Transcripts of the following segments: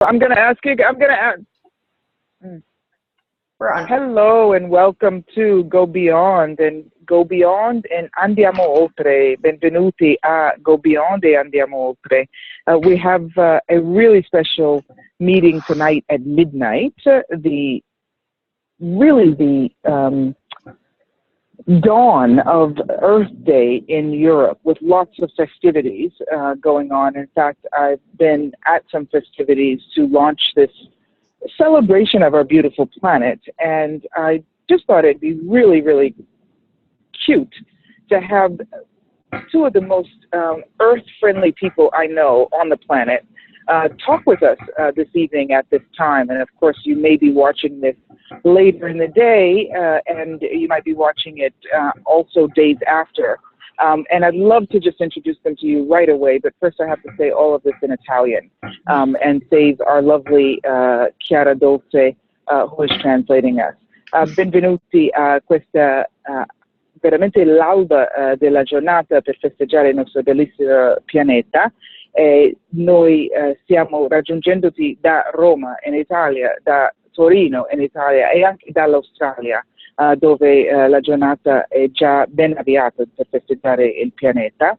I'm going to ask you, We're on. hello and welcome to Go Beyond and Andiamo Oltre. Benvenuti a Go Beyond e Andiamo Oltre. We have a really special meeting tonight at midnight. The dawn of Earth Day in Europe with lots of festivities going on. In fact, I've been at some festivities to launch this celebration of our beautiful planet, and I just thought it'd be really, really cute to have two of the most earth-friendly people I know on the planet talk with us this evening at this time. And of course, you may be watching this later in the day, and you might be watching it also days after. And I'd love to just introduce them to you right away, but first I have to say all of this in Italian and save our lovely Chiara Dolce, who is translating us. Benvenuti a questa veramente l'alba della giornata per festeggiare il nostro bellissimo pianeta. Noi stiamo raggiungendoti da Roma in Italia, da Torino in Italia e anche dall'Australia, dove la giornata è già ben avviata per festeggiare il pianeta.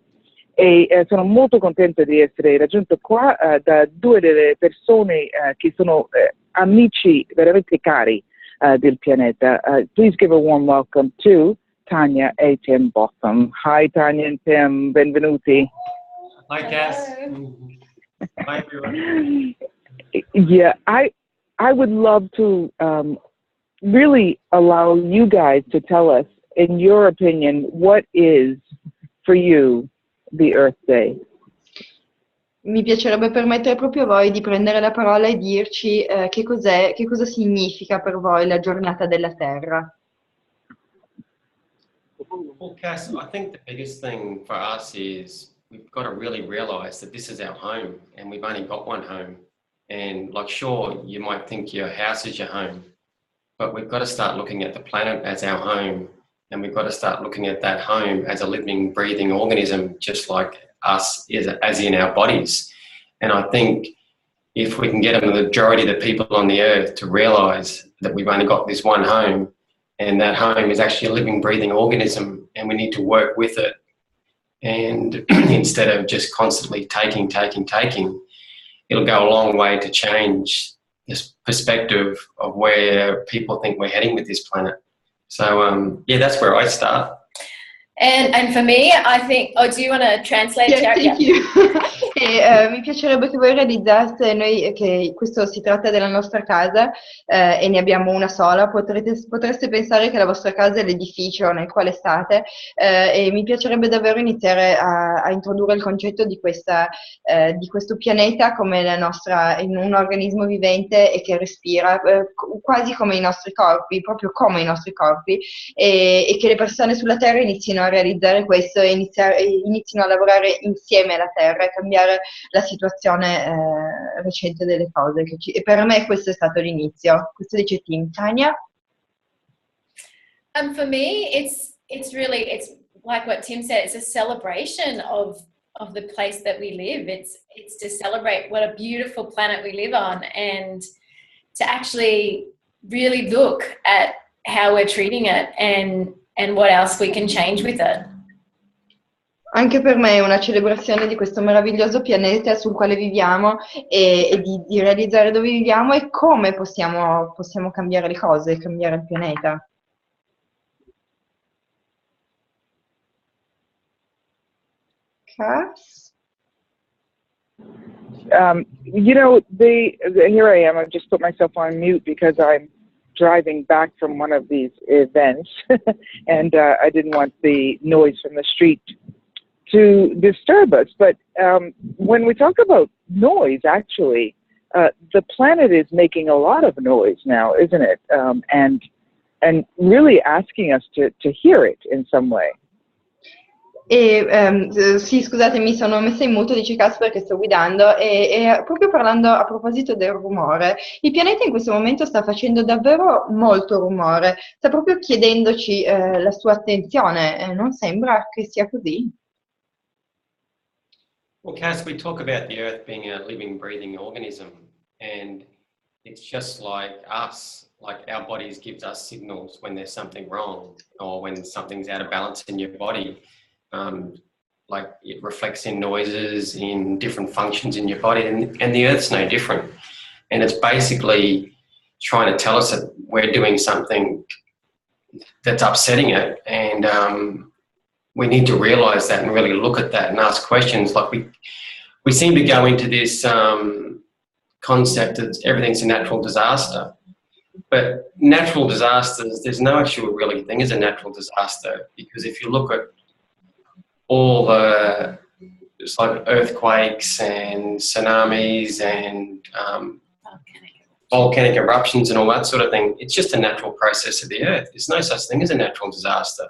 E sono molto contenta di essere raggiunto qua da due delle persone che sono amici veramente cari del pianeta. Please give a warm welcome to Tanya and Tim Bothams. Hi Tanya and Tim, benvenuti. Hi Kass. Hi everyone. Yeah, I would love to really allow you guys to tell us, in your opinion, what is for you the Earth Day? Mi piacerebbe permettere proprio a voi di prendere la parola e dirci che cosa significa per voi la giornata della Terra. Well, Kass, I think the biggest thing for us is we've got to really realise that this is our home and we've only got one home. And like, sure, you might think your house is your home, but we've got to start looking at the planet as our home, and we've got to start looking at that home as a living, breathing organism, just like us as in our bodies. And I think if we can get a majority of the people on the earth to realise that we've only got this one home, and that home is actually a living, breathing organism, and we need to work with it, and instead of just constantly taking, it'll go a long way to change this perspective of where people think we're heading with this planet. So yeah, that's where I start. And for me, I think, oh, do you want to translate? Yes, thank you. Mi piacerebbe che voi realizzaste, noi, che questo si tratta della nostra casa e ne abbiamo una sola. Potreste pensare che la vostra casa è l'edificio nel quale state, e mi piacerebbe davvero iniziare a introdurre il concetto di questo pianeta come in un organismo vivente e che respira quasi come i nostri corpi, proprio come i nostri corpi, e che le persone sulla Terra inizino a realizzare questo e inizino a lavorare insieme alla Terra e cambiare la situazione recente delle cose. E per me questo è stato l'inizio. Questo dice Tim. Tanya? For me, it's like what Tim said. It's a celebration of the place that we live. It's to celebrate what a beautiful planet we live on, and to actually really look at how we're treating it and what else we can change with it. Anche per me è una celebrazione di questo meraviglioso pianeta sul quale viviamo e di realizzare dove viviamo e come possiamo cambiare le cose, cambiare il pianeta. Kass? You know, here I am. I've just put myself on mute because I'm driving back from one of these events, and I didn't want the noise from the street to disturb us. But when we talk about noise, actually, the planet is making a lot of noise now, isn't it? And really asking us to hear it in some way. Sì, scusate, mi sono messa in muto, dice Kass, perché sto guidando e proprio parlando a proposito del rumore, il pianeta in questo momento sta facendo davvero molto rumore, sta proprio chiedendoci la sua attenzione, non sembra che sia così? Well, Kass, we talk about the Earth being a living, breathing organism, And it's just like us, like our bodies gives us signals when there's something wrong or when something's out of balance in your body. Like it reflects in noises, in different functions in your body, and the Earth's no different. And it's basically trying to tell us that we're doing something that's upsetting it, and we need to realise that and really look at that and ask questions. Like we seem to go into this concept that everything's a natural disaster, but natural disasters, there's no actual really thing as a natural disaster, because if you look at all the it's like earthquakes and tsunamis and volcanic eruptions and all that sort of thing, it's just a natural process of the earth. There's no such thing as a natural disaster.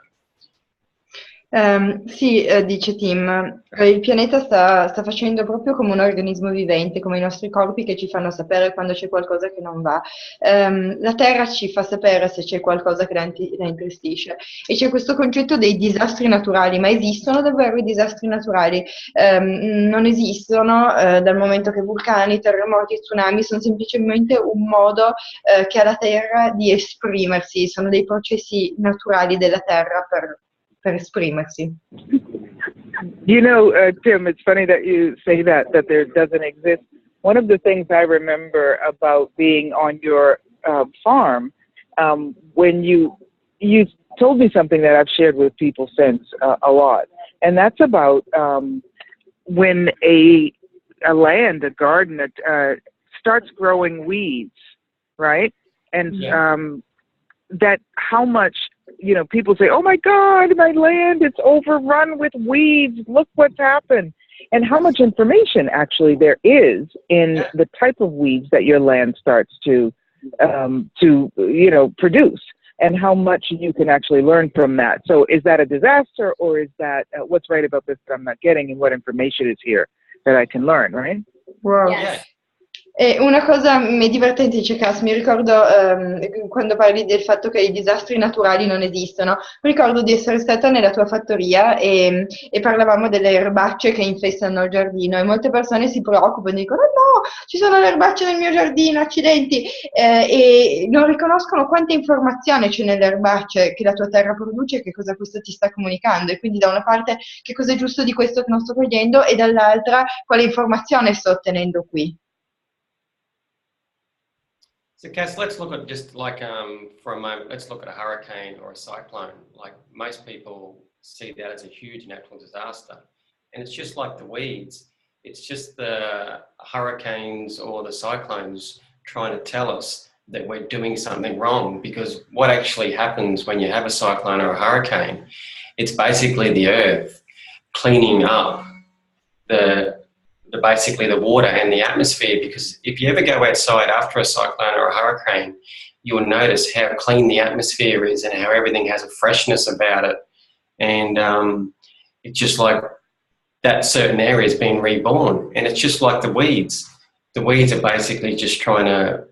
Sì, dice Tim, il pianeta sta facendo proprio come un organismo vivente, come i nostri corpi che ci fanno sapere quando c'è qualcosa che non va. La Terra ci fa sapere se c'è qualcosa che la intristisce. E c'è questo concetto dei disastri naturali, ma esistono davvero i disastri naturali? Non esistono, dal momento che vulcani, terremoti e tsunami sono semplicemente un modo che ha la Terra di esprimersi, sono dei processi naturali della Terra per esprimersi. You know, Tim, it's funny that you say that there doesn't exist. One of the things I remember about being on your farm, when you told me something that I've shared with people since a lot, and that's about when a land, a garden, starts growing weeds, right? And that how much, you know, people say, oh my God, my land, it's overrun with weeds. Look what's happened. And how much information actually there is in the type of weeds that your land starts to you know, produce, and how much you can actually learn from that. So is that a disaster, or is that what's right about this that I'm not getting, and what information is here that I can learn, right? Wow. Yes. E una cosa divertente, dice Kass, mi ricordo quando parli del fatto che i disastri naturali non esistono, mi ricordo di essere stata nella tua fattoria e parlavamo delle erbacce che infestano il giardino, e molte persone si preoccupano e dicono no, ci sono le erbacce nel mio giardino, accidenti, e non riconoscono quanta informazione c'è nelle erbacce che la tua terra produce e che cosa questo ti sta comunicando, e quindi da una parte che cosa è giusto di questo che non sto cogliendo, e dall'altra quale informazione sto ottenendo qui. So Kass, let's look at just like for a moment, let's look at a hurricane or a cyclone. Like most people see that as a huge natural disaster, and it's just like the weeds. It's just the hurricanes or the cyclones trying to tell us that we're doing something wrong, because what actually happens when you have a cyclone or a hurricane, it's basically the earth cleaning up basically the water and the atmosphere. Because if you ever go outside after a cyclone or a hurricane, you'll notice how clean the atmosphere is and how everything has a freshness about it. And it's just like that certain area is being reborn. And it's just like the weeds. The weeds are basically just trying to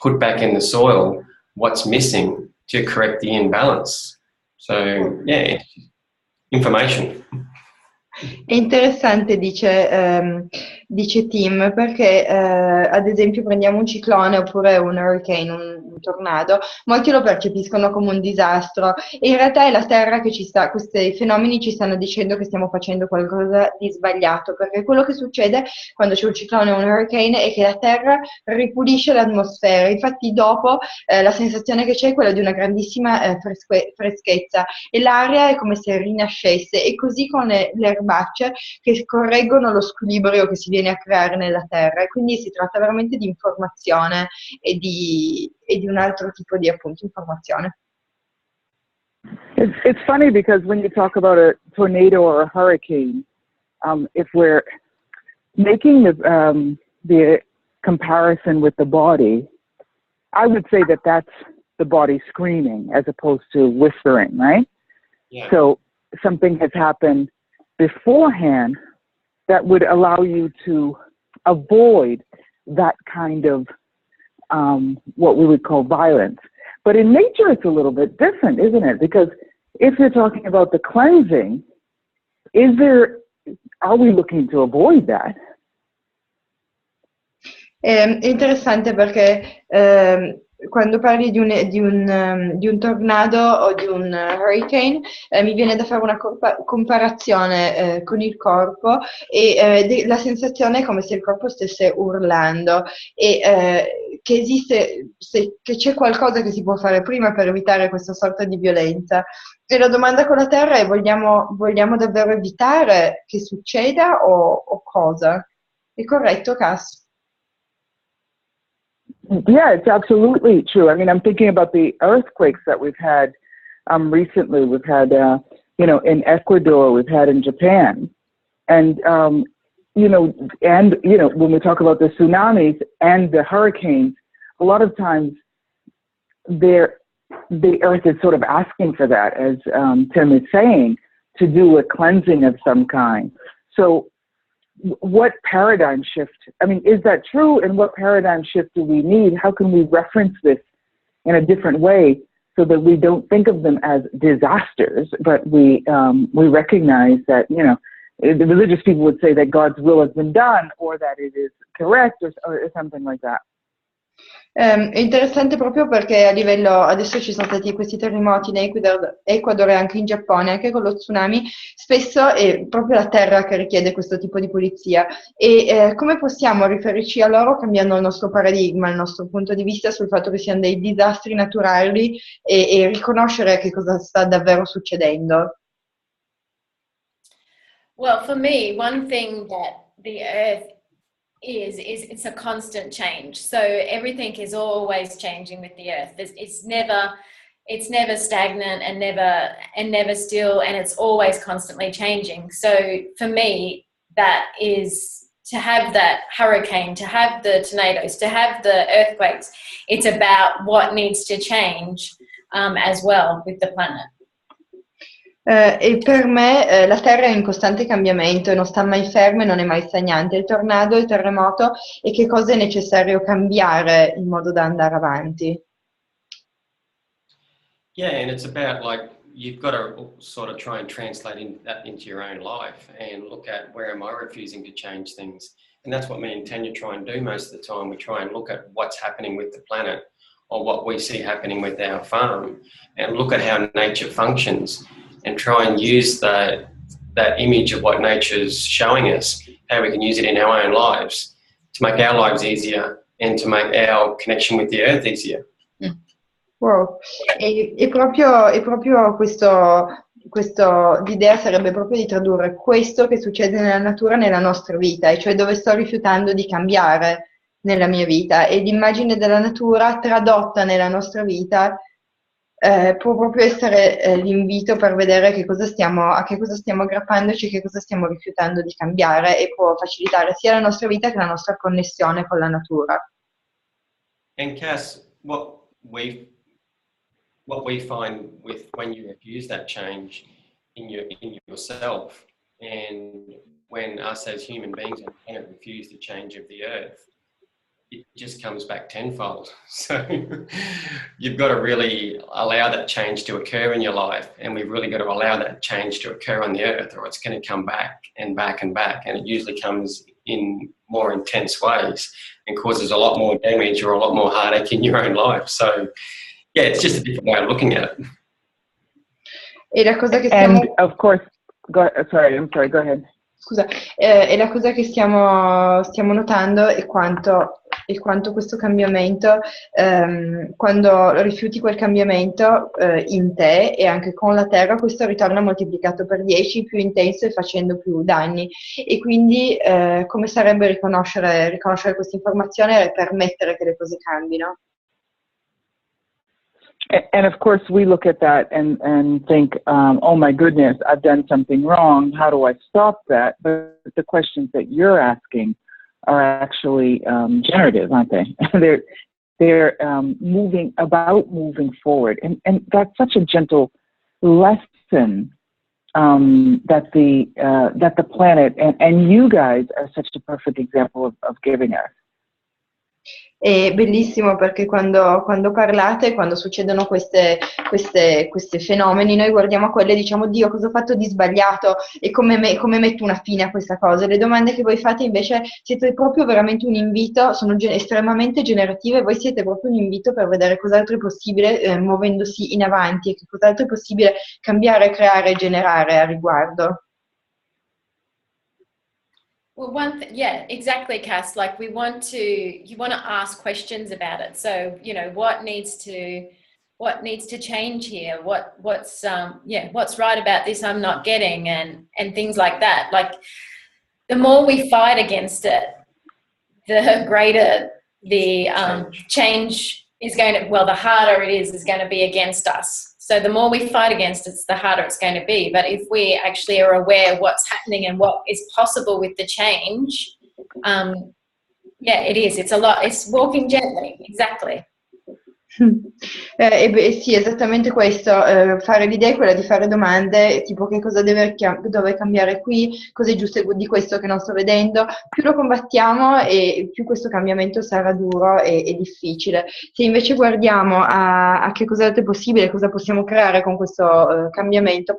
put back in the soil what's missing to correct the imbalance. So, yeah, information. È interessante, dice Tim, perché ad esempio prendiamo un ciclone oppure un hurricane, un tornado, molti lo percepiscono come un disastro, e in realtà è la Terra che questi fenomeni ci stanno dicendo che stiamo facendo qualcosa di sbagliato, perché quello che succede quando c'è un ciclone o un hurricane è che la Terra ripulisce l'atmosfera. Infatti dopo la sensazione che c'è è quella di una grandissima freschezza, e l'aria è come se rinascesse, e così con le erbacce che correggono lo squilibrio che si viene a creare nella terra, e quindi si tratta veramente di informazione e di un altro tipo di, appunto, informazione. It's funny because when you talk about a tornado or a hurricane, if we're making the comparison with the body, I would say that that's the body screaming as opposed to whispering, right? Yeah. So something has happened beforehand that would allow you to avoid that kind of what we would call violence. But in nature, it's a little bit different, isn't it? Because if you're talking about the cleansing, are we looking to avoid that? È interessante perché quando parli di un tornado o di un hurricane, mi viene da fare una comparazione con il corpo e la sensazione è come se il corpo stesse urlando e che esiste, che c'è qualcosa che si può fare prima per evitare questa sorta di violenza. E la domanda con la Terra è: vogliamo davvero evitare che succeda o cosa? È corretto, Kass? Yeah, it's absolutely true. I mean, I'm thinking about the earthquakes that we've had recently. We've had, in Ecuador, we've had in Japan. And, when we talk about the tsunamis and the hurricanes, a lot of times the earth is sort of asking for that, as Tim is saying, to do a cleansing of some kind. So what paradigm shift, I mean, is that true? And what paradigm shift do we need? How can we reference this in a different way so that we don't think of them as disasters, but we recognize that, the religious people would say that God's will has been done or that it is correct or something like that. È interessante proprio perché a livello, adesso ci sono stati questi terremoti in Ecuador e anche in Giappone, anche con lo tsunami, spesso è proprio la terra che richiede questo tipo di pulizia. E come possiamo riferirci a loro cambiando il nostro paradigma, il nostro punto di vista sul fatto che siano dei disastri naturali e riconoscere che cosa sta davvero succedendo? Well, for me, one thing that the earth is it's a constant change. So everything is always changing with the earth. It's never stagnant and never still, and it's always constantly changing. So for me, that is to have that hurricane, to have the tornadoes, to have the earthquakes. It's about what needs to change as well with the planet. E per me la Terra è in costante cambiamento e non sta mai ferma e non è mai stagnante. Il tornado, il terremoto e che cosa è necessario cambiare in modo da andare avanti. Yeah, and it's about like you've got to sort of try and translate that into your own life and look at where am I refusing to change things. And that's what me and Tanya try and do most of the time. We try and look at what's happening with the planet or what we see happening with our farm and look at how nature functions and try and use that image of what nature's showing us, how we can use it in our own lives to make our lives easier and to make our connection with the earth easier. Wow, e proprio l'idea sarebbe proprio di tradurre questo che succede nella natura nella nostra vita, e cioè dove sto rifiutando di cambiare nella mia vita, e l'immagine della natura tradotta nella nostra vita può proprio essere l'invito per vedere a che cosa stiamo aggrappandoci, che cosa stiamo rifiutando di cambiare, e può facilitare sia la nostra vita che la nostra connessione con la natura. And Kass, what we find with when you refuse that change in yourself, and when us as human beings on the planet refuse the change of the earth, it just comes back tenfold. So you've got to really allow that change to occur in your life, and we've really got to allow that change to occur on the earth, or it's going to come back and back and back, and it usually comes in more intense ways and causes a lot more damage or a lot more heartache in your own life. So yeah, it's just a different way of looking at it. E la cosa che stiamo... And of course, go ahead. Scusa, e la cosa che stiamo notando è quanto questo cambiamento, quando rifiuti quel cambiamento in te e anche con la terra, questo ritorna moltiplicato per 10, più intenso e facendo più danni. E quindi come sarebbe riconoscere questa informazione e permettere che le cose cambino? And of course, we look at that and think, oh my goodness, I've done something wrong. How do I stop that? But the questions that you're asking are actually generative, aren't they? they're moving forward, and that's such a gentle lesson that the planet and you guys are such a perfect example of giving us. È bellissimo perché quando parlate, quando succedono questi fenomeni, noi guardiamo a quelle e diciamo, Dio, cosa ho fatto di sbagliato e come metto una fine a questa cosa? Le domande che voi fate invece siete proprio veramente un invito, sono estremamente generative, voi siete proprio un invito per vedere cos'altro è possibile muovendosi in avanti e che cos'altro è possibile cambiare, creare e generare a riguardo. Well, yeah, exactly, Kass. Like you want to ask questions about it. So, you know, what needs to change here? What's right about this I'm not getting, and things like that. Like the more we fight against it, the greater the change is going to, well, the harder it is going to be against us. So the more we fight against it, the harder it's going to be. But if we actually are aware of what's happening and what is possible with the change, yeah, it is. It's a lot. It's walking gently. Exactly. Sì, esattamente questo, fare l'idea è quella di fare domande tipo che cosa deve cambiare qui, cosa è giusto di questo che non sto vedendo, più lo combattiamo e più questo cambiamento sarà duro e difficile. Se invece guardiamo a che cosa è possibile, cosa possiamo creare con questo cambiamento,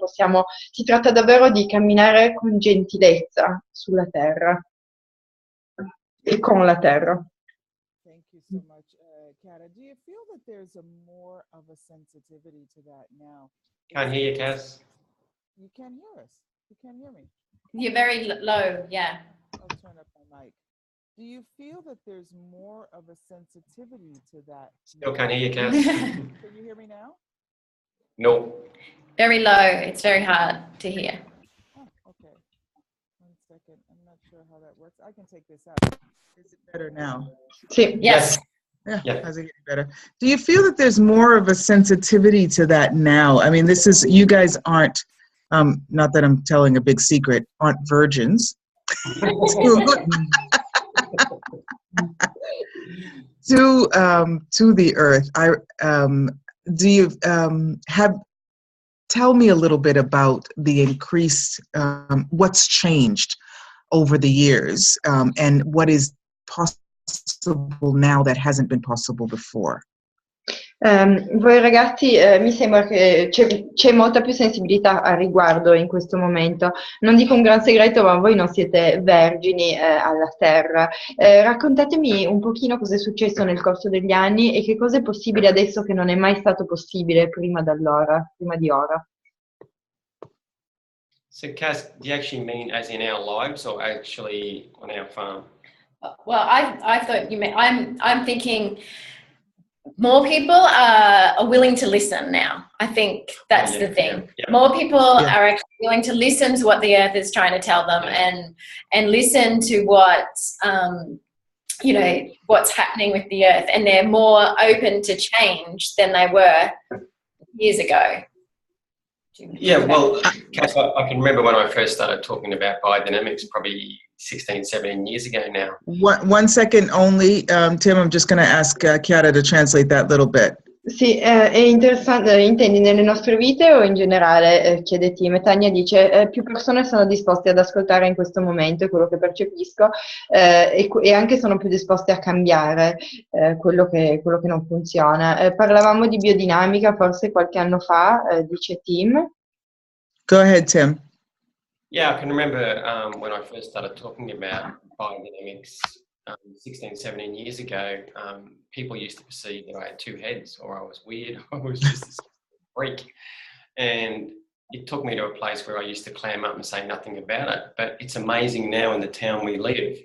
si tratta davvero di camminare con gentilezza sulla terra e con la terra. Thank you so much, Kata. Do you feel that there's more of a sensitivity to that now? Can't hear you, Kass. You can't hear us. You can't hear me. You're very low. Yeah. I'll turn up my mic. Do you feel that there's more of a sensitivity to that? Still can't hear you, Kass. Can you hear me now? No. Very low. It's very hard to hear. Oh, okay. 1 second. I'm not sure how that works. I can take this out. Is it better now? Sì. Yes. Yeah, how's it getting better? Do you feel that there's more of a sensitivity to that now? I mean, you guys aren't, not that I'm telling a big secret, aren't virgins. To the earth. Tell me a little bit about the increased, what's changed over the years, and what is possible now that hasn't been possible before. Voi ragazzi, mi sembra che c'è molta più sensibilità a riguardo in questo momento. Non dico un gran segreto, ma voi non siete vergini alla terra. Raccontatemi un pochino cosa è successo nel corso degli anni e che cosa è possibile adesso che non è mai stato possibile prima di ora. So, Kass, do you actually mean as in our lives or actually on our farm? Well, I thought you meant, I'm thinking more people are willing to listen now. I think that's the thing. Yeah. More people are actually willing to listen to what the earth is trying to tell them and listen to what, what's happening with the earth. And they're more open to change than they were years ago. Yeah, well, Kass, I can remember when I first started talking about biodynamics probably 16, 17 years ago now. 1 second only, Tim, I'm just going to ask Chiara to translate that little bit. Sì, è interessante, intendi nelle nostre vite o in generale? Chiede Tim. Tanya dice, più persone sono disposte ad ascoltare in questo momento, è quello che percepisco, e anche sono più disposte a cambiare quello che non funziona. Parlavamo di biodinamica forse qualche anno fa, dice Tim. Go ahead, Tim. Yeah, I can remember when I first started talking about biodynamics 16, 17 years ago, people used to perceive that I had two heads or I was weird, I was just a freak. And it took me to a place where I used to clam up and say nothing about it. But it's amazing now in the town we live,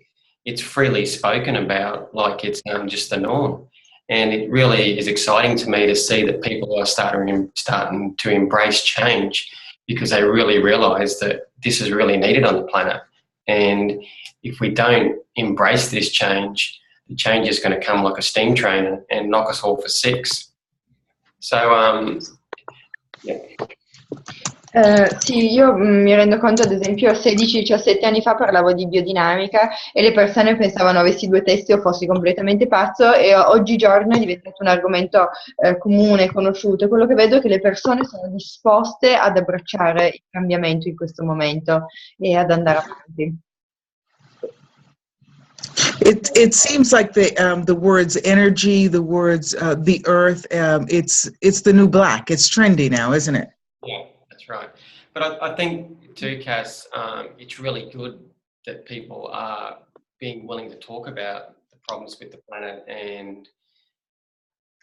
it's freely spoken about like it's just the norm. And it really is exciting to me to see that people are starting to embrace change because they really realise that this is really needed on the planet. And if we don't embrace this change, the change is going to come like a steam train and knock us all for six. So, yeah. Sì, io mi rendo conto, ad esempio, 16-17 anni fa parlavo di biodinamica e le persone pensavano avessi due testi o fossi completamente pazzo e oggigiorno è diventato un argomento comune, conosciuto. Quello che vedo è che le persone sono disposte ad abbracciare il cambiamento in questo momento e ad andare avanti. It seems like the words energy, the words the earth. It's the new black. It's trendy now, isn't it? Yeah, that's right. But I think too, Kass, it's really good that people are being willing to talk about the problems with the planet, and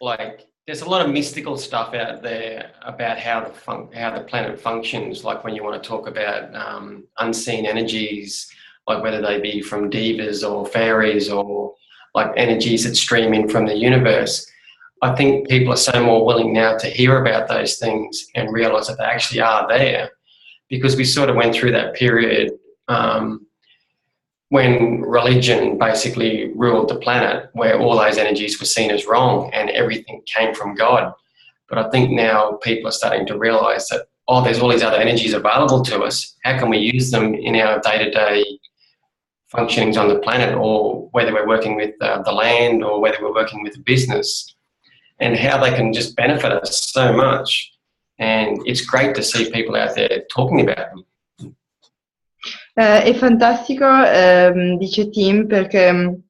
like there's a lot of mystical stuff out there about how the planet functions. Like when you want to talk about unseen energies, like whether they be from divas or fairies or like energies that stream in from the universe. I think people are so more willing now to hear about those things and realise that they actually are there, because we sort of went through that period when religion basically ruled the planet, where all those energies were seen as wrong and everything came from God. But I think now people are starting to realise that, oh, there's all these other energies available to us. How can we use them in our day-to-day functionings on the planet, or whether we're working with the land or whether we're working with a business, and how they can just benefit us so much. And it's great to see people out there talking about them. È fantastico, dice Tim, perché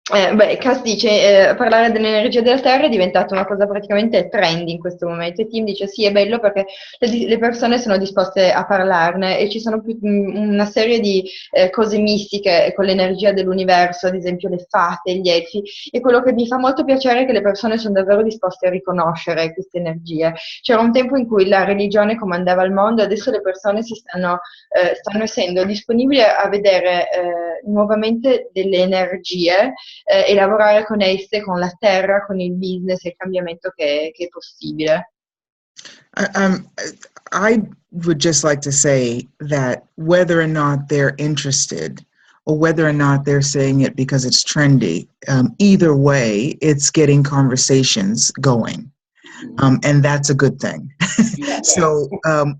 Kass dice parlare dell'energia della Terra è diventata una cosa praticamente trendy in questo momento, e Tim dice sì, è bello perché le persone sono disposte a parlarne, e ci sono una serie di cose mistiche con l'energia dell'universo, ad esempio le fate, gli elfi, e quello che mi fa molto piacere è che le persone sono davvero disposte a riconoscere queste energie. C'era un tempo in cui la religione comandava il mondo, adesso le persone stanno essendo disponibili a vedere nuovamente delle energie e lavorare con esse, con la terra, con il business e il cambiamento che è possibile. I would just like to say that whether or not they're interested, or whether or not they're saying it because it's trendy, either way, it's getting conversations going. And that's a good thing. So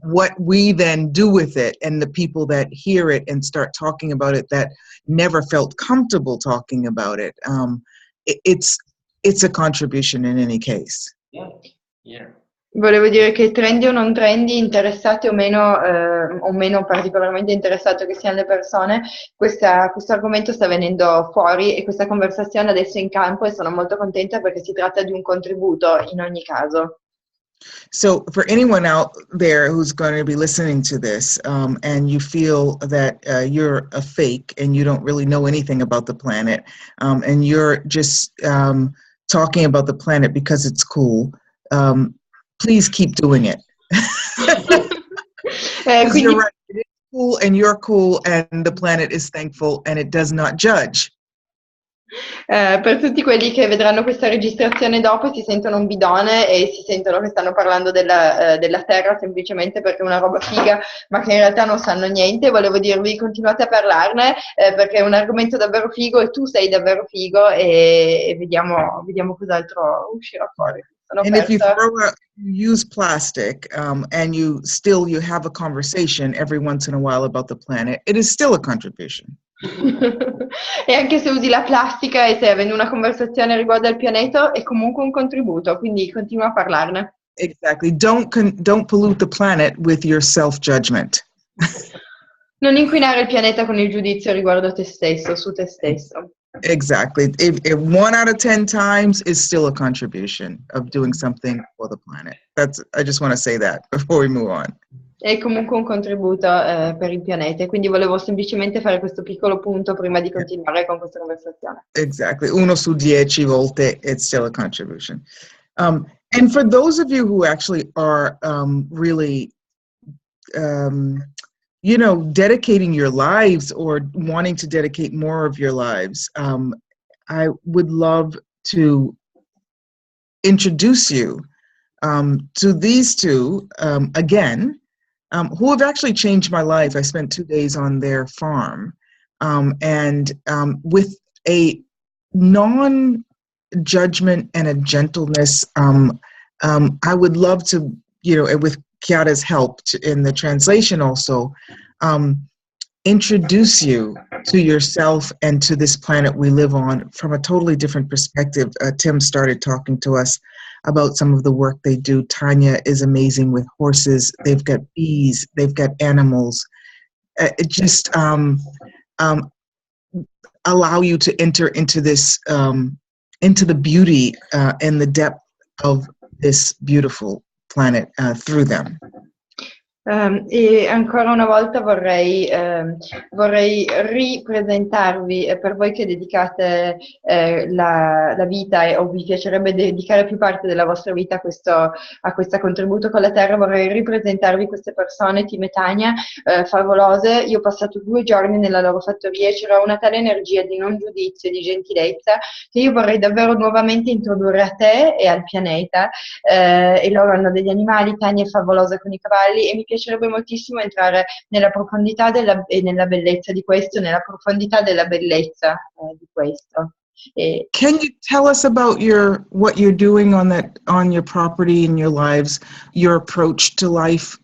what we then do with it, and the people that hear it and start talking about it that never felt comfortable talking about it, it's a contribution in any case. Yeah. Volevo dire che trendy o non trendy, interessate o meno particolarmente interessate che siano le persone, questo argomento sta venendo fuori, e questa conversazione adesso è in campo, e sono molto contenta perché si tratta di un contributo in ogni caso. So for anyone out there who's going to be listening to this, and you feel that you're a fake and you don't really know anything about the planet, and you're just talking about the planet because it's cool, please keep doing it. Because you're right, it is cool and you're cool, and the planet is thankful and it does not judge. Per tutti quelli che vedranno questa registrazione dopo e si sentono un bidone e si sentono che stanno parlando della Terra semplicemente perché è una roba figa, ma che in realtà non sanno niente, volevo dirvi continuate a parlarne perché è un argomento davvero figo e tu sei davvero figo, e vediamo cos'altro uscirà fuori. And if you use plastic and you have a conversation every once in a while about the planet, it is still a contribution. E anche se usi la plastica e stai avendo una conversazione riguardo al pianeta, è comunque un contributo, quindi continua a parlarne. Exactly. Don't pollute the planet with your self-judgment. Non inquinare il pianeta con il giudizio riguardo a te stesso, su te stesso. Exactly. If 1 out of 10 times is still a contribution of doing something for the planet. I just want to say that before we move on. È comunque un contributo per il pianeta, quindi volevo semplicemente fare questo piccolo punto prima di continuare con questa conversazione. Exactly. 1 su 10 volte, it's still a contribution. And for those of you who actually are really dedicating your lives or wanting to dedicate more of your lives, I would love to introduce you to these two again, who have actually changed my life. I spent 2 days on their farm, and with a non-judgment and a gentleness, I would love to, with Chiara's help in the translation also, introduce you to yourself and to this planet we live on from a totally different perspective. Tim started talking to us about some of the work they do. Tanya is amazing with horses. They've got bees. They've got animals. allow you to enter into this, into the beauty and the depth of this beautiful planet through them. E ancora una volta vorrei ripresentarvi, per voi che dedicate la vita o vi piacerebbe dedicare più parte della vostra vita a questo contributo con la Terra, vorrei ripresentarvi queste persone, Tim e Tanya, favolose. Io ho passato 2 giorni nella loro fattoria e c'era una tale energia di non giudizio e di gentilezza che io vorrei davvero nuovamente introdurre a te e al pianeta. E loro hanno degli animali, Tanya è favolosa con i cavalli e mi piacerebbe moltissimo entrare nella profondità e nella bellezza di questo, nella profondità della bellezza di questo. Can you tell us about what you're doing on your property, in your lives, your approach to life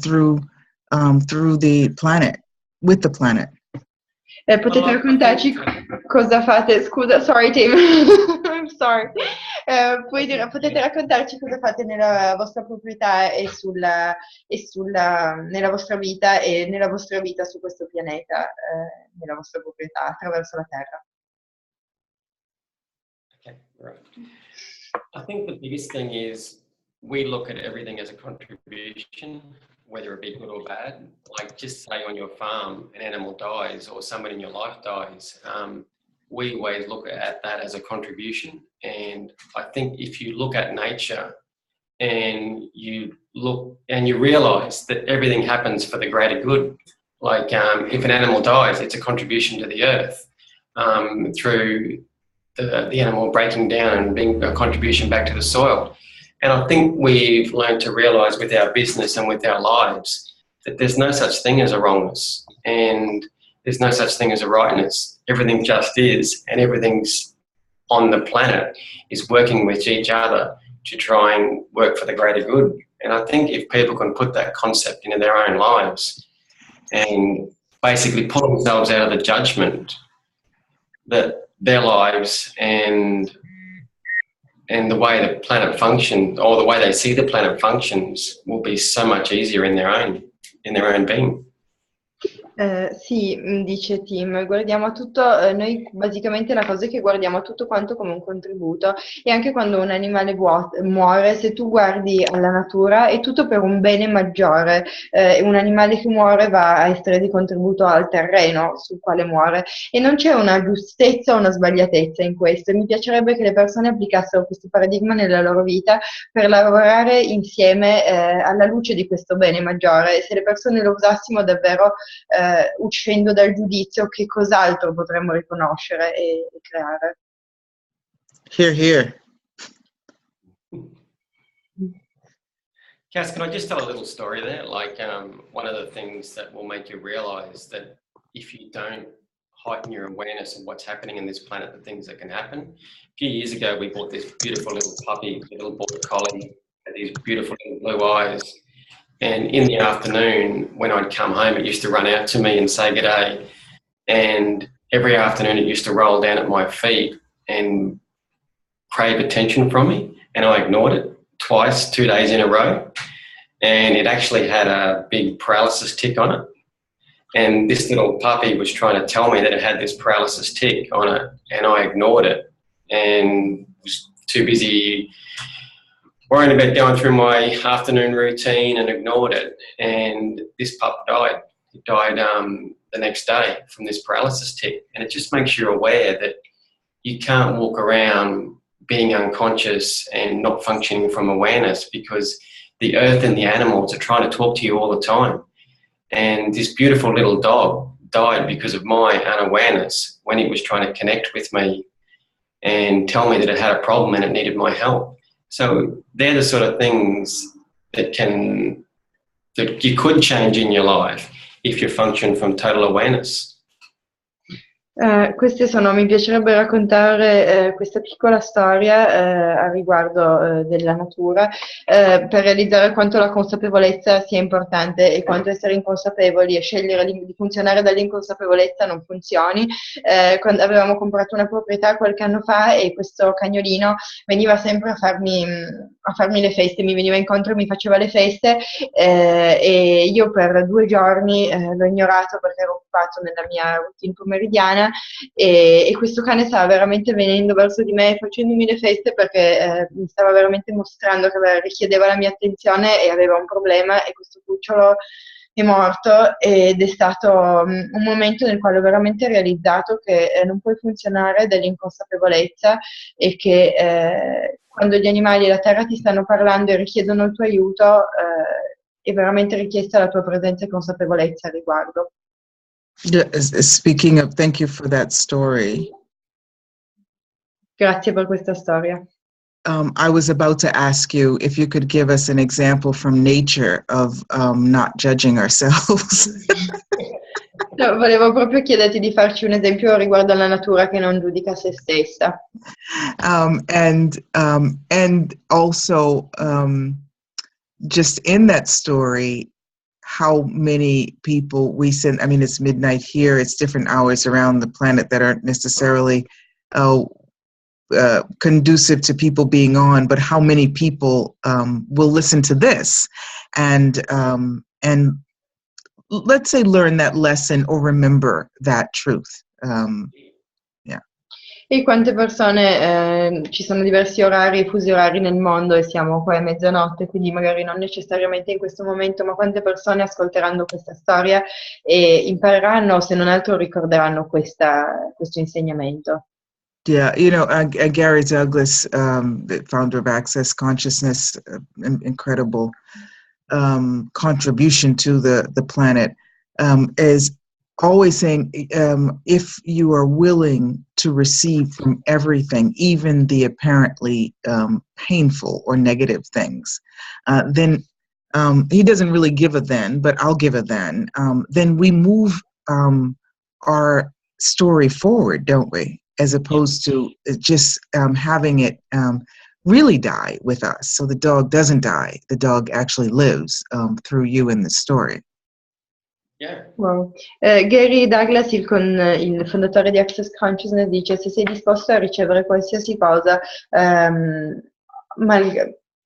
through the planet, with the planet? Potete raccontarci cosa fate? Scusa, sorry Tim, I'm sorry. Potete raccontarci cosa fate nella vostra proprietà e nella vostra vita e nella vostra vita su questo pianeta, nella vostra proprietà attraverso la Terra. Okay, right. I think the biggest thing is we look at everything as a contribution, whether it be good or bad. Like just say on your farm an animal dies or someone in your life dies, we always look at that as a contribution. And I think if you look at nature and you look and you realize that everything happens for the greater good, like if an animal dies, it's a contribution to the earth through the animal breaking down and being a contribution back to the soil. And I think we've learned to realise with our business and with our lives that there's no such thing as a wrongness and there's no such thing as a rightness. Everything just is, and everything's on the planet is working with each other to try and work for the greater good. And I think if people can put that concept into their own lives and basically pull themselves out of the judgment that their lives and the way the planet functions, or the way they see the planet functions, will be so much easier in their own being. Sì, dice Tim, guardiamo tutto, noi basicamente la cosa è che guardiamo tutto quanto come un contributo e anche quando un animale muore, se tu guardi alla natura è tutto per un bene maggiore, un animale che muore va a essere di contributo al terreno sul quale muore e non c'è una giustezza o una sbagliatezza in questo e mi piacerebbe che le persone applicassero questo paradigma nella loro vita per lavorare insieme alla luce di questo bene maggiore e se le persone lo usassimo davvero uscendo dal giudizio, che cos'altro potremmo riconoscere e creare. Here, here. Kass, can I just tell a little story there? Like one of the things that will make you realise that if you don't heighten your awareness of what's happening in this planet, the things that can happen. A few years ago, we bought this beautiful little puppy, a little border collie, had these beautiful little blue eyes. And in the afternoon, when I'd come home, it used to run out to me and say good day. And every afternoon, it used to roll down at my feet and crave attention from me. And I ignored it twice, 2 days in a row. And it actually had a big paralysis tick on it. And this little puppy was trying to tell me that it had this paralysis tick on it. And I ignored it and was too busy worrying about going through my afternoon routine and ignored it. And this pup died. It died the next day from this paralysis tick. And it just makes you aware that you can't walk around being unconscious and not functioning from awareness, because the earth and the animals are trying to talk to you all the time. And this beautiful little dog died because of my unawareness when it was trying to connect with me and tell me that it had a problem and it needed my help. So they're the sort of things that you could change in your life if you function from total awareness. Mi piacerebbe raccontare questa piccola storia a riguardo della natura per realizzare quanto la consapevolezza sia importante e quanto essere inconsapevoli e scegliere di funzionare dall'inconsapevolezza non funzioni. Quando avevamo comprato una proprietà qualche anno fa e questo cagnolino veniva sempre a farmi a farmi le feste, mi veniva incontro e mi faceva le feste, e io per 2 giorni l'ho ignorato perché ero occupato nella mia routine pomeridiana, e questo cane stava veramente venendo verso di me facendomi le feste perché mi stava veramente mostrando che richiedeva la mia attenzione e aveva un problema, e questo cucciolo è morto, ed è stato un momento nel quale ho veramente realizzato che non puoi funzionare dall'inconsapevolezza, e che quando gli animali e la terra ti stanno parlando e richiedono il tuo aiuto, è veramente richiesta la tua presenza e consapevolezza al riguardo. Yeah, speaking of, thank you for that story. Grazie per questa storia. I was about to ask you if you could give us an example from nature of not judging ourselves. No, volevo proprio chiederti di farci un esempio riguardo alla natura che non giudica se stessa. And also just in that story, how many people we send. I mean, it's midnight here. It's different hours around the planet that aren't necessarily conducive to people being on, but how many people will listen to this and let's say learn that lesson or remember that truth. Yeah. E quante persone, ci sono diversi orari, fusi orari nel mondo, e siamo qua a mezzanotte, quindi magari non necessariamente in questo momento, ma quante persone ascolteranno questa storia e impareranno, se non altro ricorderanno questo insegnamento. Yeah, Gary Douglas, the founder of Access Consciousness, incredible contribution to the planet, is always saying, if you are willing to receive from everything, even the apparently painful or negative things, then he doesn't really give a then, but I'll give a then we move our story forward, don't we? As opposed to just having it really die with us. So the dog doesn't die. The dog actually lives through you in the story. Yeah. Wow. Gary Douglas, il fondatore di Access Consciousness, dice: se sei disposto a ricevere qualsiasi cosa,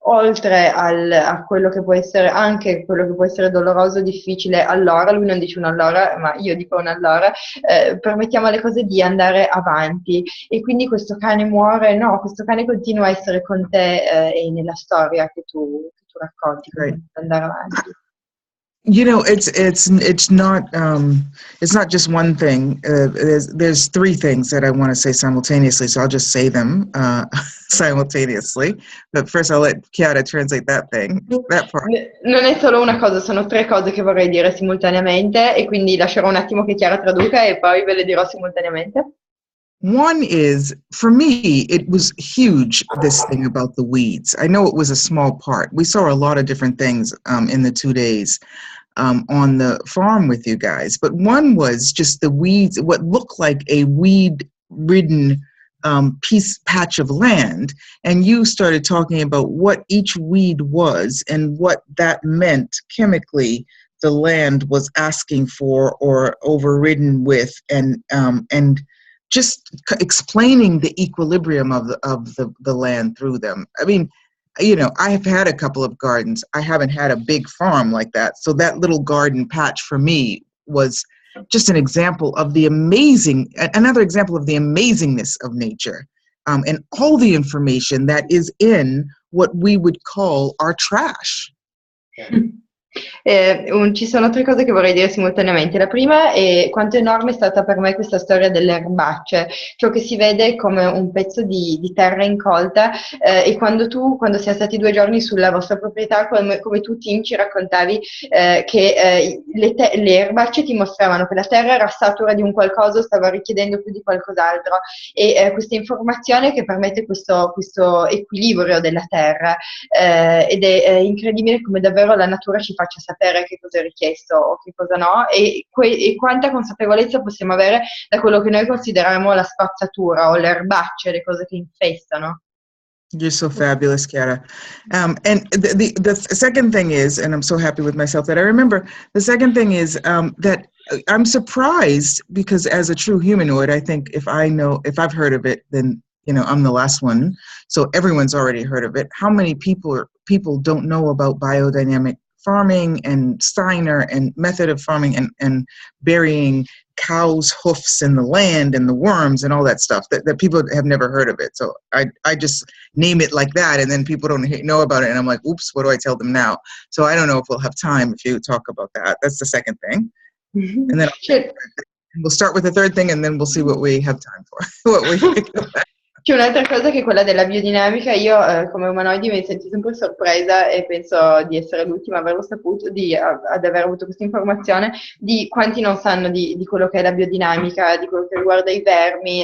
oltre a quello che può essere, anche quello che può essere doloroso, difficile, allora, lui non dice un allora, ma io dico un allora, permettiamo alle cose di andare avanti. E quindi questo cane muore? No, questo cane continua a essere con te e nella storia che tu racconti, Right. per andare avanti. It's not just one thing. There's 3 things that I want to say simultaneously, so I'll just say them simultaneously. But first, I'll let Chiara translate that part. Non è solo una cosa, sono 3 cose che vorrei dire simultaneamente, e quindi lascerò un attimo che Chiara traduca e poi ve le dirò simultaneamente. One is, for me, it was huge, this thing about the weeds. I know it was a small part. We saw a lot of different things in the 2 days on the farm with you guys. But one was just the weeds, what looked like a weed-ridden patch of land. And you started talking about what each weed was and what that meant chemically the land was asking for or overridden with, and just explaining the equilibrium of the land through them. I mean, I have had a couple of gardens. I haven't had a big farm like that. So that little garden patch for me was just an example of another example of the amazingness of nature, and all the information that is in what we would call our trash. Ci sono 3 cose che vorrei dire simultaneamente. La prima è quanto enorme è stata per me questa storia delle erbacce, ciò che si vede come un pezzo di terra incolta, e quando siamo stati 2 giorni sulla vostra proprietà, come tu, Tim, ci raccontavi che le erbacce ti mostravano che la terra era satura di un qualcosa, stava richiedendo più di qualcos'altro, e questa informazione che permette questo equilibrio della terra, ed è incredibile come davvero la natura ci faccia sapere che cosa è richiesto o che cosa no, e quanta consapevolezza possiamo avere da quello che noi consideriamo la spazzatura o le erbacce, le cose che infestano. You're so fabulous, Chiara. And the second thing is, and I'm so happy with myself that I remember, the second thing is that I'm surprised, because as a true humanoid, I think if I've heard of it, then I'm the last one, so everyone's already heard of it. How many people don't know about biodynamic farming and Steiner and method of farming and burying cows' hoofs in the land and the worms and all that stuff that people have never heard of it. So I just name it like that, and then people don't know about it, and I'm like, oops, what do I tell them now? So I don't know if we'll have time if you talk about that. That's the second thing. And then we'll start with the third thing, and then we'll see what we have time for. C'è un'altra cosa che è quella della biodinamica. Io come umanoidi mi sento sempre sorpresa e penso di essere l'ultima a averlo saputo, ad aver avuto questa informazione, di quanti non sanno di quello che è la biodinamica, di quello che riguarda i vermi,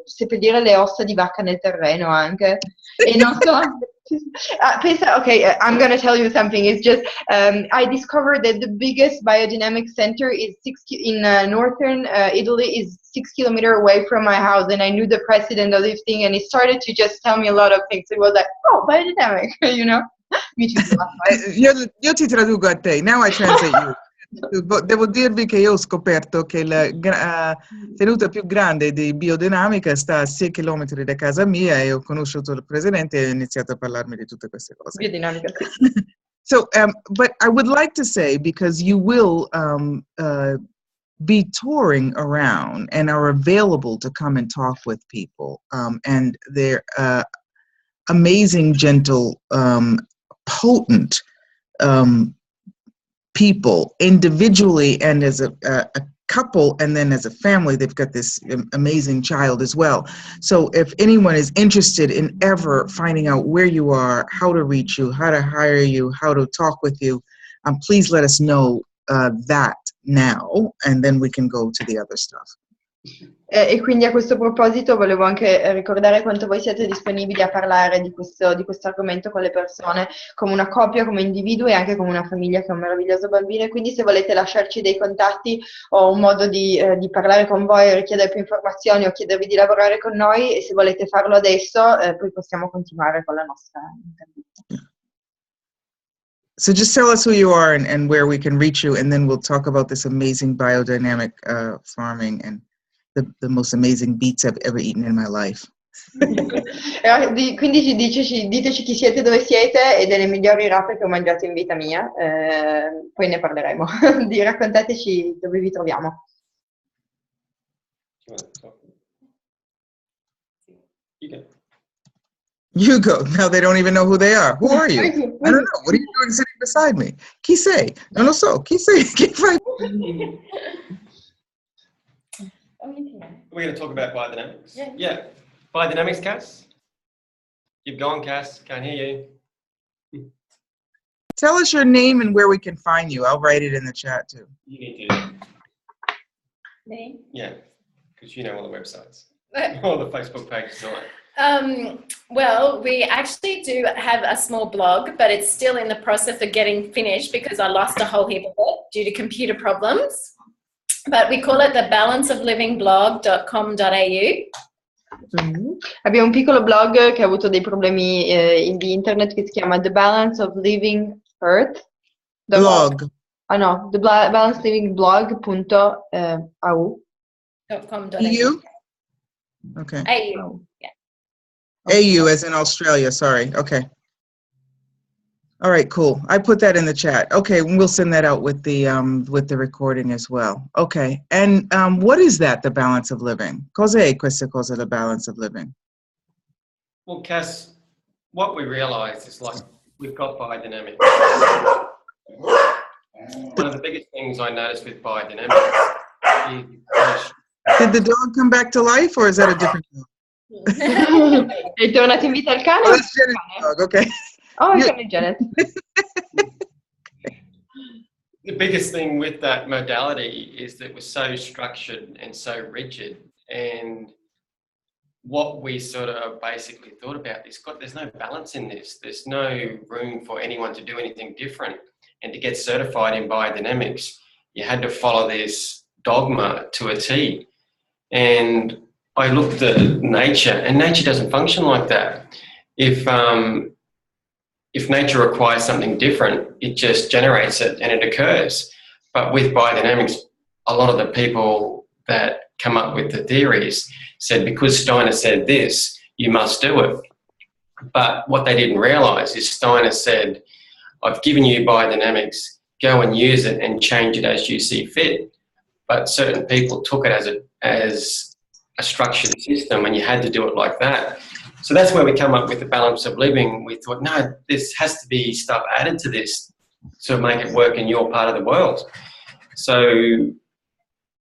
seppellire le ossa di vacca nel terreno anche. E non so... okay, I'm going to tell you something. It's just, I discovered that the biggest biodynamic center is in northern Italy, is 6 kilometers away from my house, and I knew the president of this thing, and he started to just tell me a lot of things. It was like, oh, biodynamic, Io ti traduco a te. Now I translate you. Devo dirvi che io ho scoperto che la tenuta più grande di biodinamica sta a 6 chilometri da casa mia, e ho conosciuto il presidente e ho iniziato a parlarmi di tutte queste cose. Biodinamica, sì. So, but I would like to say, because you will be touring around and are available to come and talk with people, and they're amazing, gentle, potent people, individually and as a couple, and then as a family. They've got this amazing child as well. So if anyone is interested in ever finding out where you are, how to reach you, how to hire you, how to talk with you, please let us know that now, and then we can go to the other stuff. E quindi a questo proposito volevo anche ricordare quanto voi siete disponibili a parlare di questo argomento con le persone, come una coppia, come individui e anche come una famiglia che è un meraviglioso bambino. E quindi se volete lasciarci dei contatti o un modo di parlare con voi, richiedere più informazioni o chiedervi di lavorare con noi, e se volete farlo adesso, poi possiamo continuare con la nostra intervista. So just tell us who you are and where we can reach you, and then we'll talk about this amazing biodynamic farming and the most amazing beets I've ever eaten in my life. Quindi diteci chi siete, dove siete, e delle migliori rape che ho mangiato in vita mia, poi ne parleremo. Raccontateci dove vi troviamo. You go. Now they don't even know who they are. Who are you? I don't know. What are you doing sitting beside me? Chi sei? Non lo so. Chi sei? Chi fai? We're going to talk about biodynamics. Yeah. Biodynamics, Kass? Keep going, Kass. Can't hear you. Tell us your name and where we can find you. I'll write it in the chat too. You need to. Me? Yeah, because you know all the websites. All the Facebook pages, all that. Well, we actually do have a small blog, but it's still in the process of getting finished because I lost a whole heap of it due to computer problems. But we call it the balanceoflivingblog.com.au. Abbiamo un piccolo blog che ha avuto dei problemi di internet, che si chiama The Balance of Living Earth. Blog. No, the balanceoflivingblog.au. EU? Okay. AU. Yeah. AU as in Australia, sorry. Okay. All right, cool. I put that in the chat. Okay, we'll send that out with the recording as well. Okay. And what is that, the balance of living? Cos'è questa cosa, the balance of living? Well, Kass, what we realised is like we've got biodynamics. One of the biggest things I noticed with biodynamics is... Did the dog come back to life, or is that a different dog? È tornato in vita il cane? Oh, that's Janet's dog, okay. Oh, it's Janet. The biggest thing with that modality is that it was so structured and so rigid, and what we sort of basically thought about is, God, there's no balance in this. There's no room for anyone to do anything different. And to get certified in biodynamics, you had to follow this dogma to a T. And I looked at nature, and nature doesn't function like that. If nature requires something different, it just generates it and it occurs. But with biodynamics, a lot of the people that come up with the theories said, because Steiner said this, you must do it. But what they didn't realise is Steiner said, I've given you biodynamics, go and use it and change it as you see fit. But certain people took it as a structured system, and you had to do it like that. So that's where we come up with the balance of living. We thought, no, this has to be stuff added to this to make it work in your part of the world. So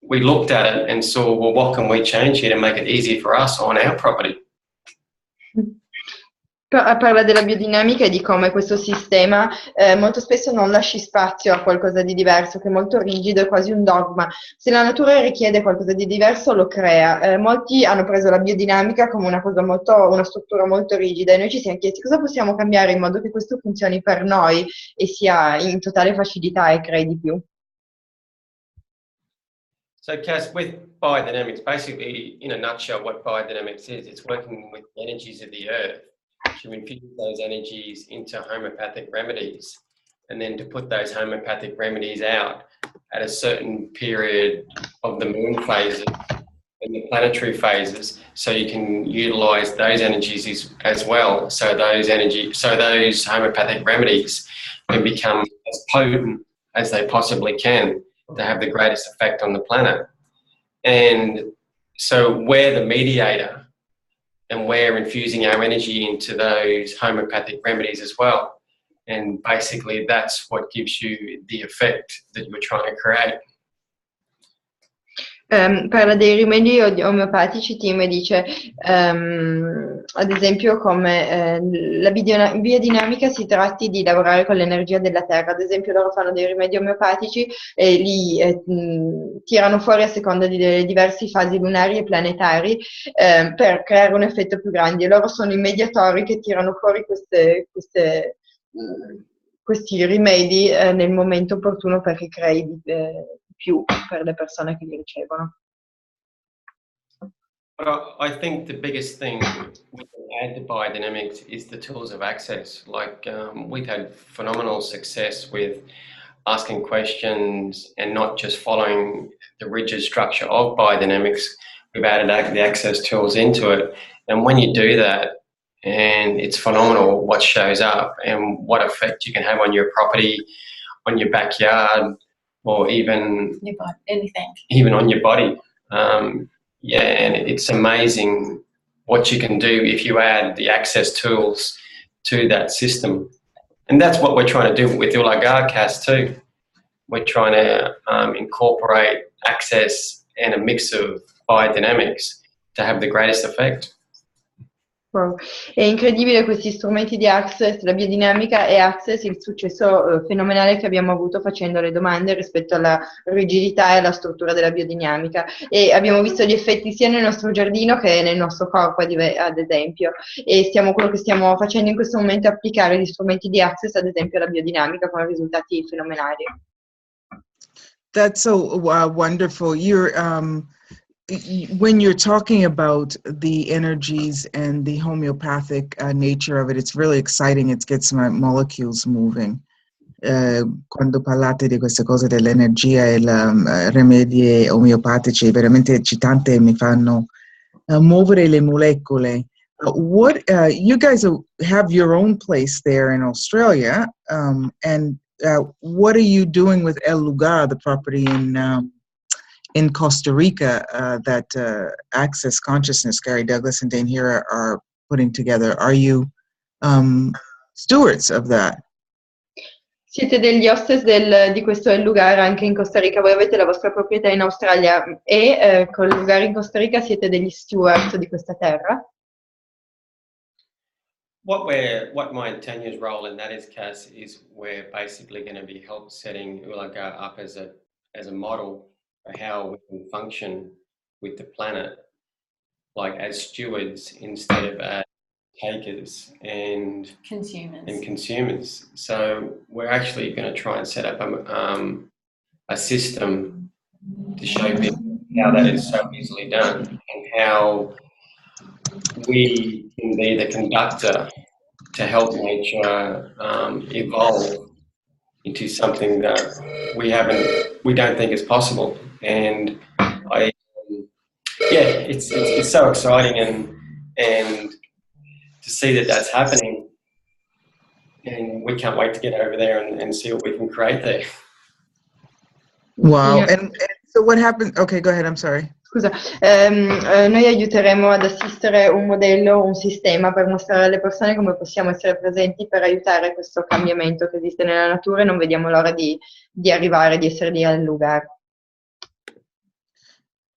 we looked at it and saw, well, what can we change here to make it easy for us on our property? Parla della biodinamica e di come questo sistema molto spesso non lasci spazio a qualcosa di diverso, che è molto rigido, è quasi un dogma. Se la natura richiede qualcosa di diverso, lo crea. Molti hanno preso la biodinamica come una struttura molto rigida, e noi ci siamo chiesti cosa possiamo cambiare in modo che questo funzioni per noi e sia in totale facilità e crei di più. So, Kass, with biodynamics, basically, in a nutshell, what biodynamics is, it's working with the energies of the earth to infuse those energies into homeopathic remedies, and then to put those homeopathic remedies out at a certain period of the moon phases and the planetary phases, so you can utilize those energies as well. So those homeopathic remedies can become as potent as they possibly can to have the greatest effect on the planet. And so we're the mediator, and we're infusing our energy into those homeopathic remedies as well. And basically that's what gives you the effect that you're trying to create. Parla dei rimedi omeopatici, Tim, e dice ad esempio come la biodinamica si tratti di lavorare con l'energia della terra. Ad esempio loro fanno dei rimedi omeopatici e li tirano fuori a seconda di diverse fasi lunari e planetari per creare un effetto più grande. Loro sono i mediatori che tirano fuori questi rimedi nel momento opportuno perché crei più per le persone che li ricevono. But I think the biggest thing we can add to biodynamics is the tools of access. Like we've had phenomenal success with asking questions and not just following the rigid structure of biodynamics. We've added the access tools into it. And when you do that, and it's phenomenal what shows up and what effect you can have on your property, on your backyard, or even Your body, anything. Even on your body. Yeah, and it's amazing what you can do if you add the access tools to that system. And that's what we're trying to do with Ulagar Kass too. We're trying to incorporate access and a mix of biodynamics to have the greatest effect. Wow. È incredibile questi strumenti di Access, la biodinamica e Access, il successo fenomenale che abbiamo avuto facendo le domande rispetto alla rigidità e alla struttura della biodinamica, e abbiamo visto gli effetti sia nel nostro giardino che nel nostro corpo ad esempio, e quello che stiamo facendo in questo momento è applicare gli strumenti di Access ad esempio alla biodinamica con risultati fenomenali. That's so wonderful. When you're talking about the energies and the homeopathic nature of it, it's really exciting. It gets my molecules moving. Quando parlate di queste cose dell'energia e rimedi omeopatici, veramente eccitanti e mi fanno muovere le molecole. What you guys have your own place there in Australia, and what are you doing with El Lugar, the property in Costa Rica that Access Consciousness, Gary Douglas and Dane here are putting together? Are you stewards of that? Siete degli hostess di questo lugar anche in Costa Rica. Voi avete la vostra proprietà in Australia e col lugar in Costa Rica siete degli steward di questa terra? What my and Tanya's role in that is, Kass, is we're basically going to be help setting Ulagar up as a model for how we can function with the planet, like as stewards instead of as takers and consumers. So we're actually going to try and set up a system to show people how that is so easily done and how we can be the conductor to help nature evolve into something that we don't think is possible. And it's so exciting, and and to see that that's happening, and we can't wait to get over there and see what we can create there. Wow. Yeah. And so what happened? Okay, go ahead. I'm sorry. Scusa, noi aiuteremo ad assistere un modello, un sistema per mostrare alle persone come possiamo essere presenti per aiutare questo cambiamento che esiste nella natura e non vediamo l'ora di arrivare, di essere lì al lugar.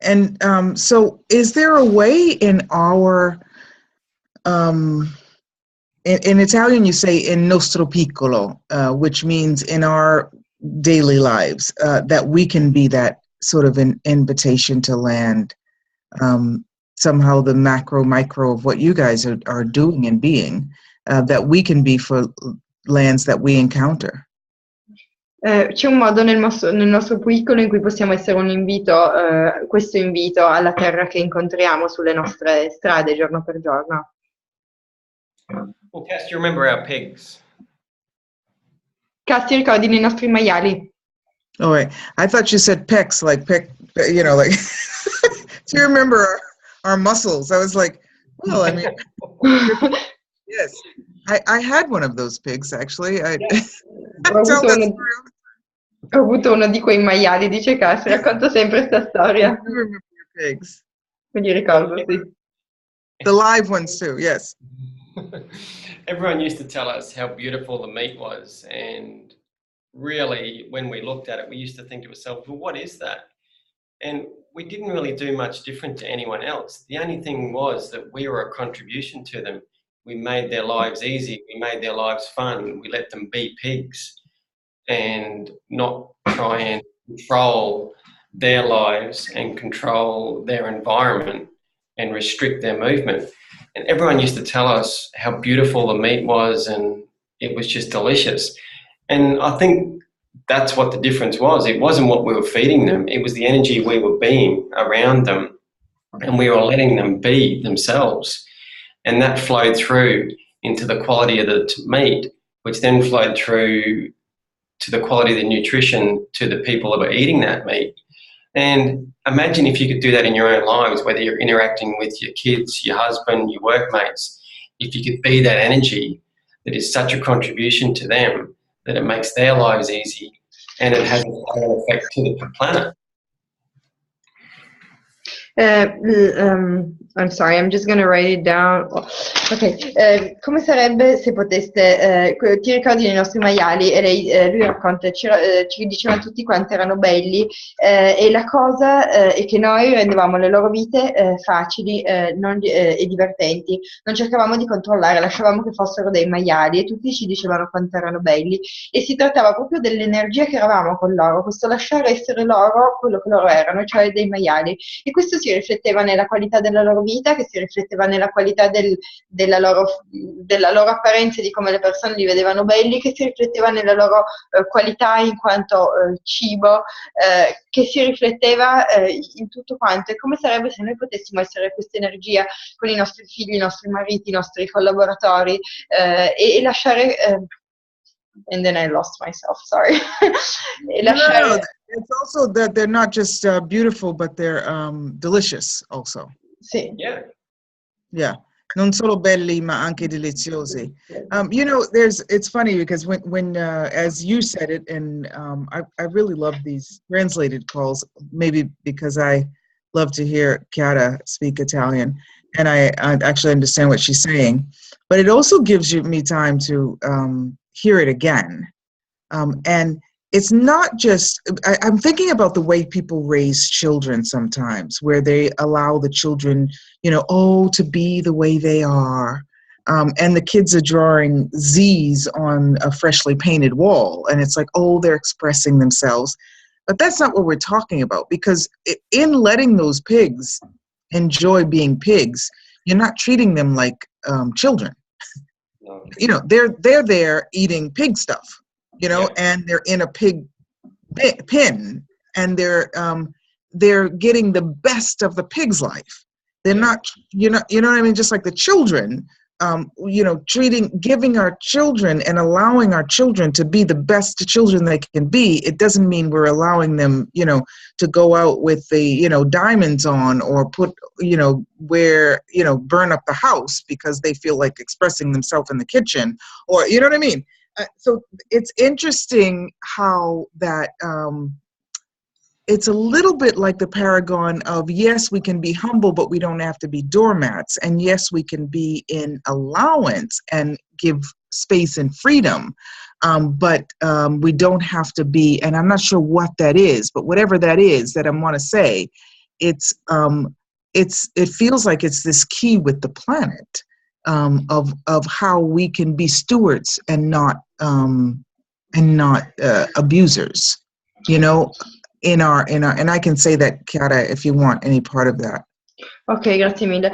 And so is there a way in our, in Italian you say in nostro piccolo, which means in our daily lives, that we can be that sort of an invitation to land, somehow the macro, micro of what you guys are doing and being, that we can be for lands that we encounter? C'è un modo nel nostro piccolo in cui possiamo essere un invito, questo invito alla terra che incontriamo sulle nostre strade giorno per giorno. Well, Kass, do you remember our pigs? Kass, ti ricordi i nostri maiali? Oh, wait. I thought you said pecs, like pec, you know, like, do you remember our muscles? I was like, well, I mean, yes. I had one of those pigs, actually. I tell that story. Ho avuto uno di quei maiali, dice Kass, racconto sempre questa storia. I do remember your pigs. Quindi ricordo, sì. The live ones too, yes. Everyone used to tell us how beautiful the meat was, and really, when we looked at it, we used to think to ourselves, well, what is that? And we didn't really do much different to anyone else. The only thing was that we were a contribution to them. We made their lives easy, we made their lives fun, we let them be pigs and not try and control their lives and control their environment and restrict their movement. And everyone used to tell us how beautiful the meat was and it was just delicious. And I think that's what the difference was. It wasn't what we were feeding them, it was the energy we were being around them, and we were letting them be themselves. And that flowed through into the quality of the meat, which then flowed through to the quality of the nutrition to the people that were eating that meat. And imagine if you could do that in your own lives, whether you're interacting with your kids, your husband, your workmates, if you could be that energy that is such a contribution to them that it makes their lives easy and it has a effect to the planet. I'm sorry, I'm just going to write it down. Ok, come sarebbe se poteste, ti ricordi dei nostri maiali? E lui racconta, ci diceva tutti quanti erano belli, e la cosa è che noi rendevamo le loro vite facili e divertenti. Non cercavamo di controllare, lasciavamo che fossero dei maiali e tutti ci dicevano quanto erano belli. E si trattava proprio dell'energia che eravamo con loro, questo lasciare essere loro quello che loro erano, cioè dei maiali. E questo si rifletteva nella qualità della loro vita, che si rifletteva nella qualità della loro apparenza, di come le persone li vedevano belli, che si rifletteva nella loro qualità in quanto cibo, che si rifletteva in tutto quanto. E come sarebbe se noi potessimo essere questa energia con i nostri figli, i nostri mariti, i nostri collaboratori, e lasciare... and then I lost myself, sorry. No, it's also that they're not just beautiful, but they're delicious also. Sì. Yeah. Yeah. Non solo belli, ma anche deliziosi. You know, it's funny because when as you said it, and I really love these translated calls, maybe because I love to hear Chiara speak Italian, and I actually understand what she's saying, but it also gives me time to hear it again. And it's not just, I'm thinking about the way people raise children sometimes, where they allow the children, you know, to be the way they are. And the kids are drawing Z's on a freshly painted wall. And it's like, they're expressing themselves. But that's not what we're talking about, because in letting those pigs enjoy being pigs, you're not treating them like children. No. You know, they're there eating pig stuff, you know, Yeah. and they're in a pig pen, and they're getting the best of the pig's life. They're not, you know what I mean? Just like the children giving our children and allowing our children to be the best children they can be, it doesn't mean we're allowing them, to go out with the, diamonds on, or put, burn up the house because they feel like expressing themselves in the kitchen, or, you know what I mean? So it's interesting how that, it's a little bit like the paragon of, yes, we can be humble, but we don't have to be doormats. And yes, we can be in allowance and give space and freedom. But we don't have to be, and I'm not sure what that is, but whatever that is that I want to say, it feels like it's this key with the planet, of how we can be stewards and not abusers, in our, and I can say that, Chiara, if you want any part of that. Ok, grazie mille.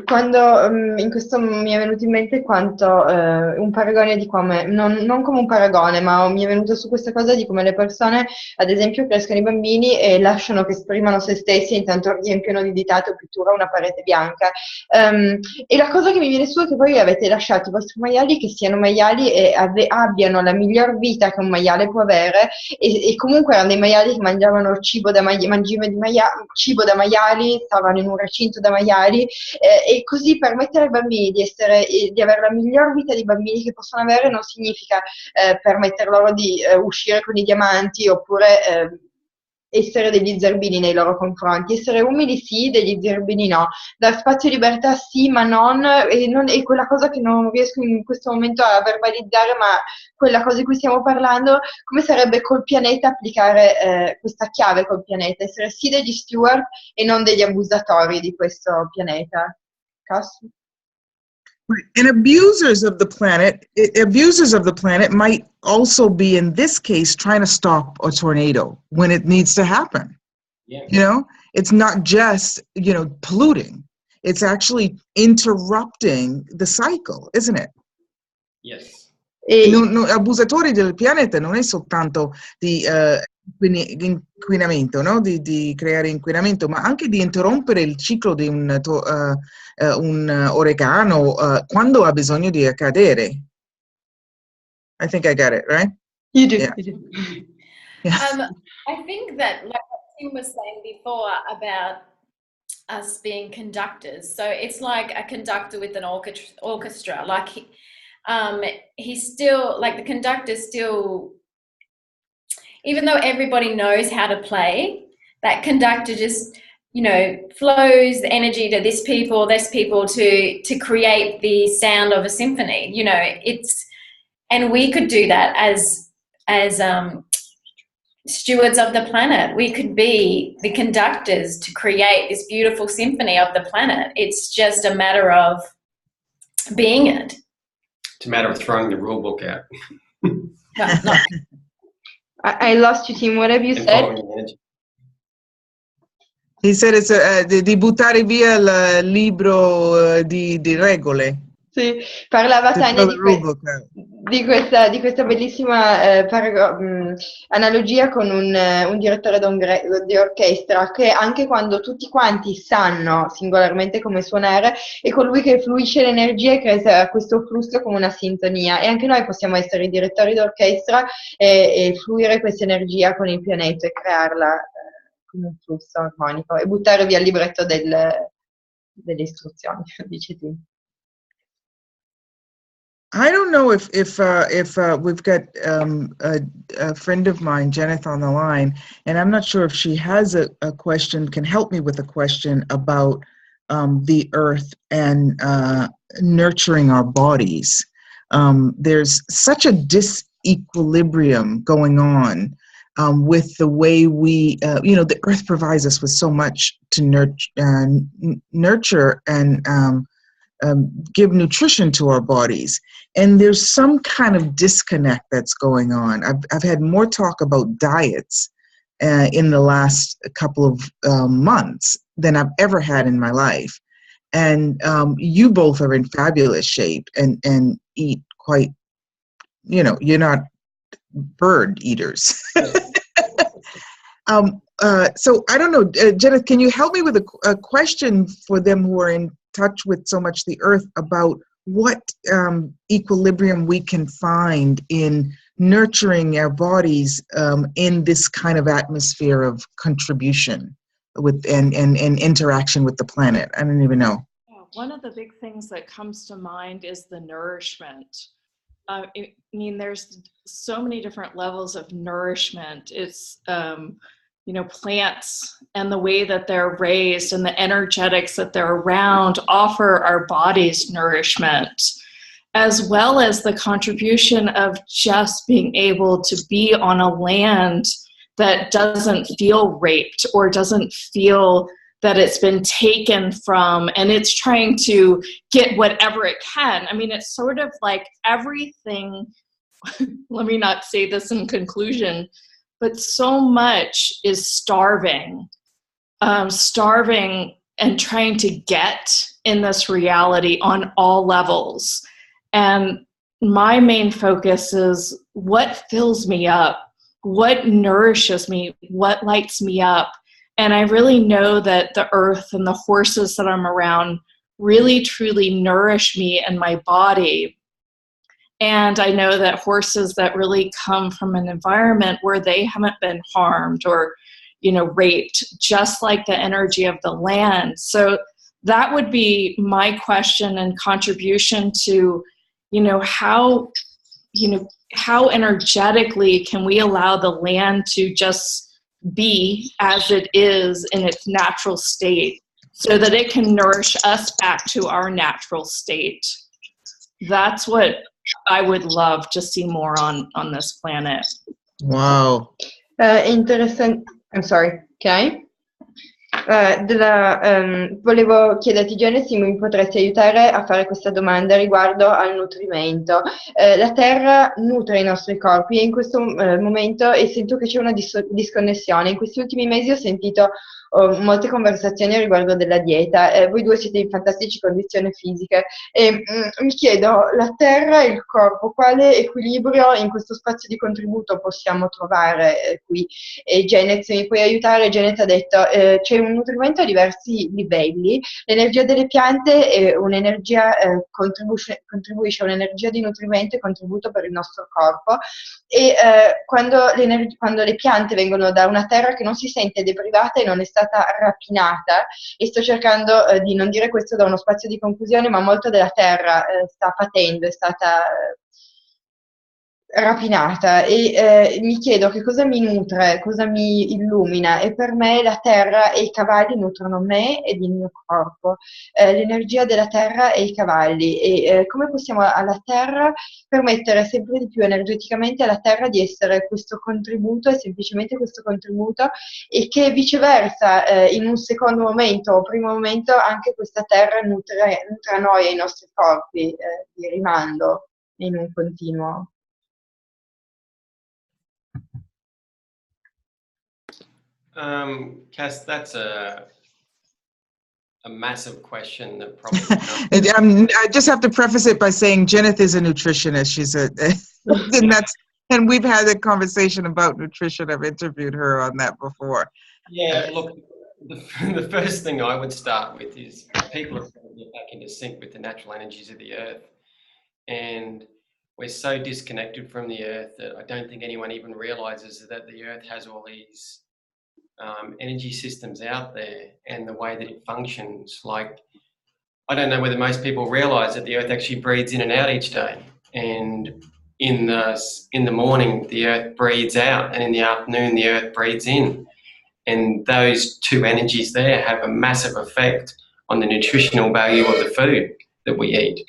Quando in questo mi è venuto in mente quanto un paragone di come, non come un paragone, ma mi è venuto su questa cosa di come le persone, ad esempio, crescono i bambini e lasciano che esprimano se stessi e intanto riempiono di ditata o pittura una parete bianca. E la cosa che mi viene su è che voi avete lasciato i vostri maiali che siano maiali e abbiano la miglior vita che un maiale può avere, e comunque erano dei maiali che mangiavano cibo da cibo da maiali, stavano in un recinto da maiali, e così permettere ai bambini di avere la miglior vita di bambini che possono avere non significa permettere loro di uscire con i diamanti, oppure essere degli zerbini nei loro confronti. Essere umili sì, degli zerbini no. Dar spazio e libertà sì, ma non è quella cosa che non riesco in questo momento a verbalizzare, ma quella cosa di cui stiamo parlando, come sarebbe col pianeta applicare questa chiave col pianeta, essere sì degli steward e non degli abusatori di questo pianeta. Kass? And abusers of the planet might also be, in this case, trying to stop a tornado when it needs to happen. Yeah. It's not just, polluting. It's actually interrupting the cycle, isn't it? Yes. Abusatori del pianeta non è soltanto di inquinamento, no? Di creare inquinamento, ma anche di interrompere il ciclo di un uragano quando ha bisogno di accadere. I think I got it, right? You do. Yeah. You do. Yeah. I think that, like what Tim was saying before about us being conductors, so it's like a conductor with an orchestra. Like he's still, like, the conductor still, even though everybody knows how to play, that conductor just, flows the energy to this people to create the sound of a symphony. And we could do that as stewards of the planet. We could be the conductors to create this beautiful symphony of the planet. It's just a matter of being it. It's a matter of throwing the rule book out. No. I lost you, Tim. What have you said? He said it's di buttare via il libro di regole. Sì, parlava Tania di questa bellissima analogia con un direttore di orchestra, che anche quando tutti quanti sanno singolarmente come suonare, è colui che fluisce l'energia e crea questo flusso come una sintonia, e anche noi possiamo essere i direttori d'orchestra e fluire questa energia con il pianeta e crearla come un flusso armonico e buttare via il libretto delle istruzioni, dice tu. I don't know if we've got a friend of mine, Jenith, on the line, and I'm not sure if she has a question, can help me with a question about the earth and nurturing our bodies. There's such a disequilibrium going on with the way we, the earth provides us with so much to nurture and give nutrition to our bodies. And there's some kind of disconnect that's going on. I've had more talk about diets in the last couple of months than I've ever had in my life. And you both are in fabulous shape and eat quite, you're not bird eaters. So I don't know, Jenna, can you help me with a question for them who are in touch with so much the earth about what equilibrium we can find in nurturing our bodies in this kind of atmosphere of contribution with and interaction with the planet. I don't even know. One of the big things that comes to mind is the nourishment. I mean, there's so many different levels of nourishment. It's, you know, plants and the way that they're raised and the energetics that they're around offer our bodies nourishment, as well as the contribution of just being able to be on a land that doesn't feel raped or doesn't feel that it's been taken from and it's trying to get whatever it can. I mean, it's sort of like everything, let me not say this in conclusion, but so much is starving and trying to get in this reality on all levels. And my main focus is what fills me up, what nourishes me, what lights me up. And I really know that the earth and the horses that I'm around really truly nourish me and my body. And I know that horses that really come from an environment where they haven't been harmed or, you know, raped, just like the energy of the land. So that would be my question and contribution to, how energetically can we allow the land to just be as it is in its natural state so that it can nourish us back to our natural state. That's what I would love to see more on this planet. Wow. Interessante. I'm sorry, okay? Volevo chiederti, Genesi, mi potresti aiutare a fare questa domanda riguardo al nutrimento. La Terra nutre i nostri corpi in questo momento e sento che c'è una disconnessione. In questi ultimi mesi ho sentito molte conversazioni riguardo della dieta. Voi due siete in fantastiche condizioni fisiche e mi chiedo, la Terra e il corpo, quale equilibrio in questo spazio di contributo possiamo trovare qui? E Janet, se mi puoi aiutare, Janet ha detto c'è un nutrimento a diversi livelli. L'energia delle piante è un'energia, contribuisce a un'energia di nutrimento e contributo per il nostro corpo e quando le piante vengono da una terra che non si sente deprivata e non è stata rapinata, e sto cercando di non dire questo da uno spazio di confusione, ma molto della terra sta patendo, è stata rapinata e mi chiedo che cosa mi nutre, cosa mi illumina, e per me la terra e i cavalli nutrono me ed il mio corpo, l'energia della terra e i cavalli e come possiamo alla terra permettere sempre di più energeticamente alla terra di essere questo contributo e semplicemente questo contributo, e che viceversa in un secondo momento o primo momento anche questa terra nutra noi e i nostri corpi di rimando in un continuo. Kass, that's a massive question that probably I just have to preface it by saying Jenith is a nutritionist. She's and we've had a conversation about nutrition. I've interviewed her on that before. Yeah, look, the first thing I would start with is people are trying to get back into sync with the natural energies of the earth. And we're so disconnected from the earth that I don't think anyone even realizes that the earth has all these energy systems out there and the way that it functions. Like, I don't know whether most people realize that the earth actually breathes in and out each day, and in the morning the earth breathes out, and in the afternoon the earth breathes in, and those two energies there have a massive effect on the nutritional value of the food that we eat.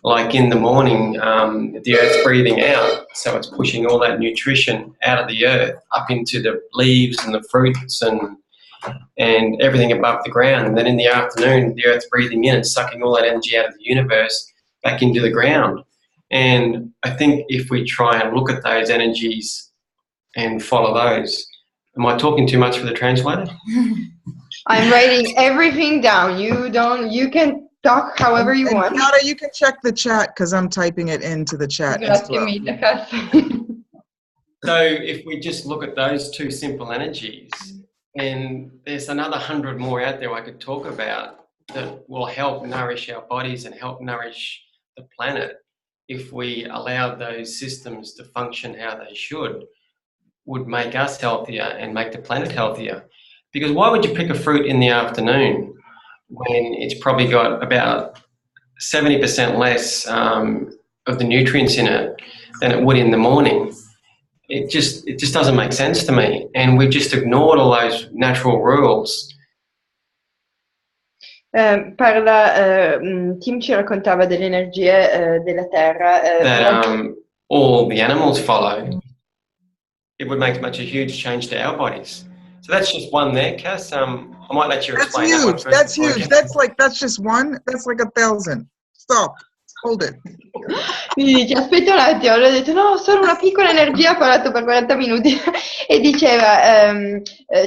Like in the morning, the earth's breathing out, so it's pushing all that nutrition out of the earth up into the leaves and the fruits and everything above the ground. And then in the afternoon, the earth's breathing in and sucking all that energy out of the universe back into the ground. And I think if we try and look at those energies and follow those, am I talking too much for the translator? I'm writing everything down. You can talk however you want. Nada, you can check the chat because I'm typing it into the chat as well. Mille, Kass. So if we just look at those two simple energies, and there's another 100 more out there I could talk about, that will help nourish our bodies and help nourish the planet if we allowed those systems to function how they should, would make us healthier and make the planet healthier. Because why would you pick a fruit in the afternoon when it's probably got about 70% less of the nutrients in it than it would in the morning? It just doesn't make sense to me, and we've just ignored all those natural rules. Tim ci raccontava delle energie della Terra. That all the animals follow. It would make a huge change to our bodies. So that's just one there, Kass. I might let you explain that one first. That's huge. That's just one. That's like 1,000. Stop. Hold it. Mi dice, aspetta un attimo, allora ho detto no, solo una piccola energia, ha parlato per 40 minuti e diceva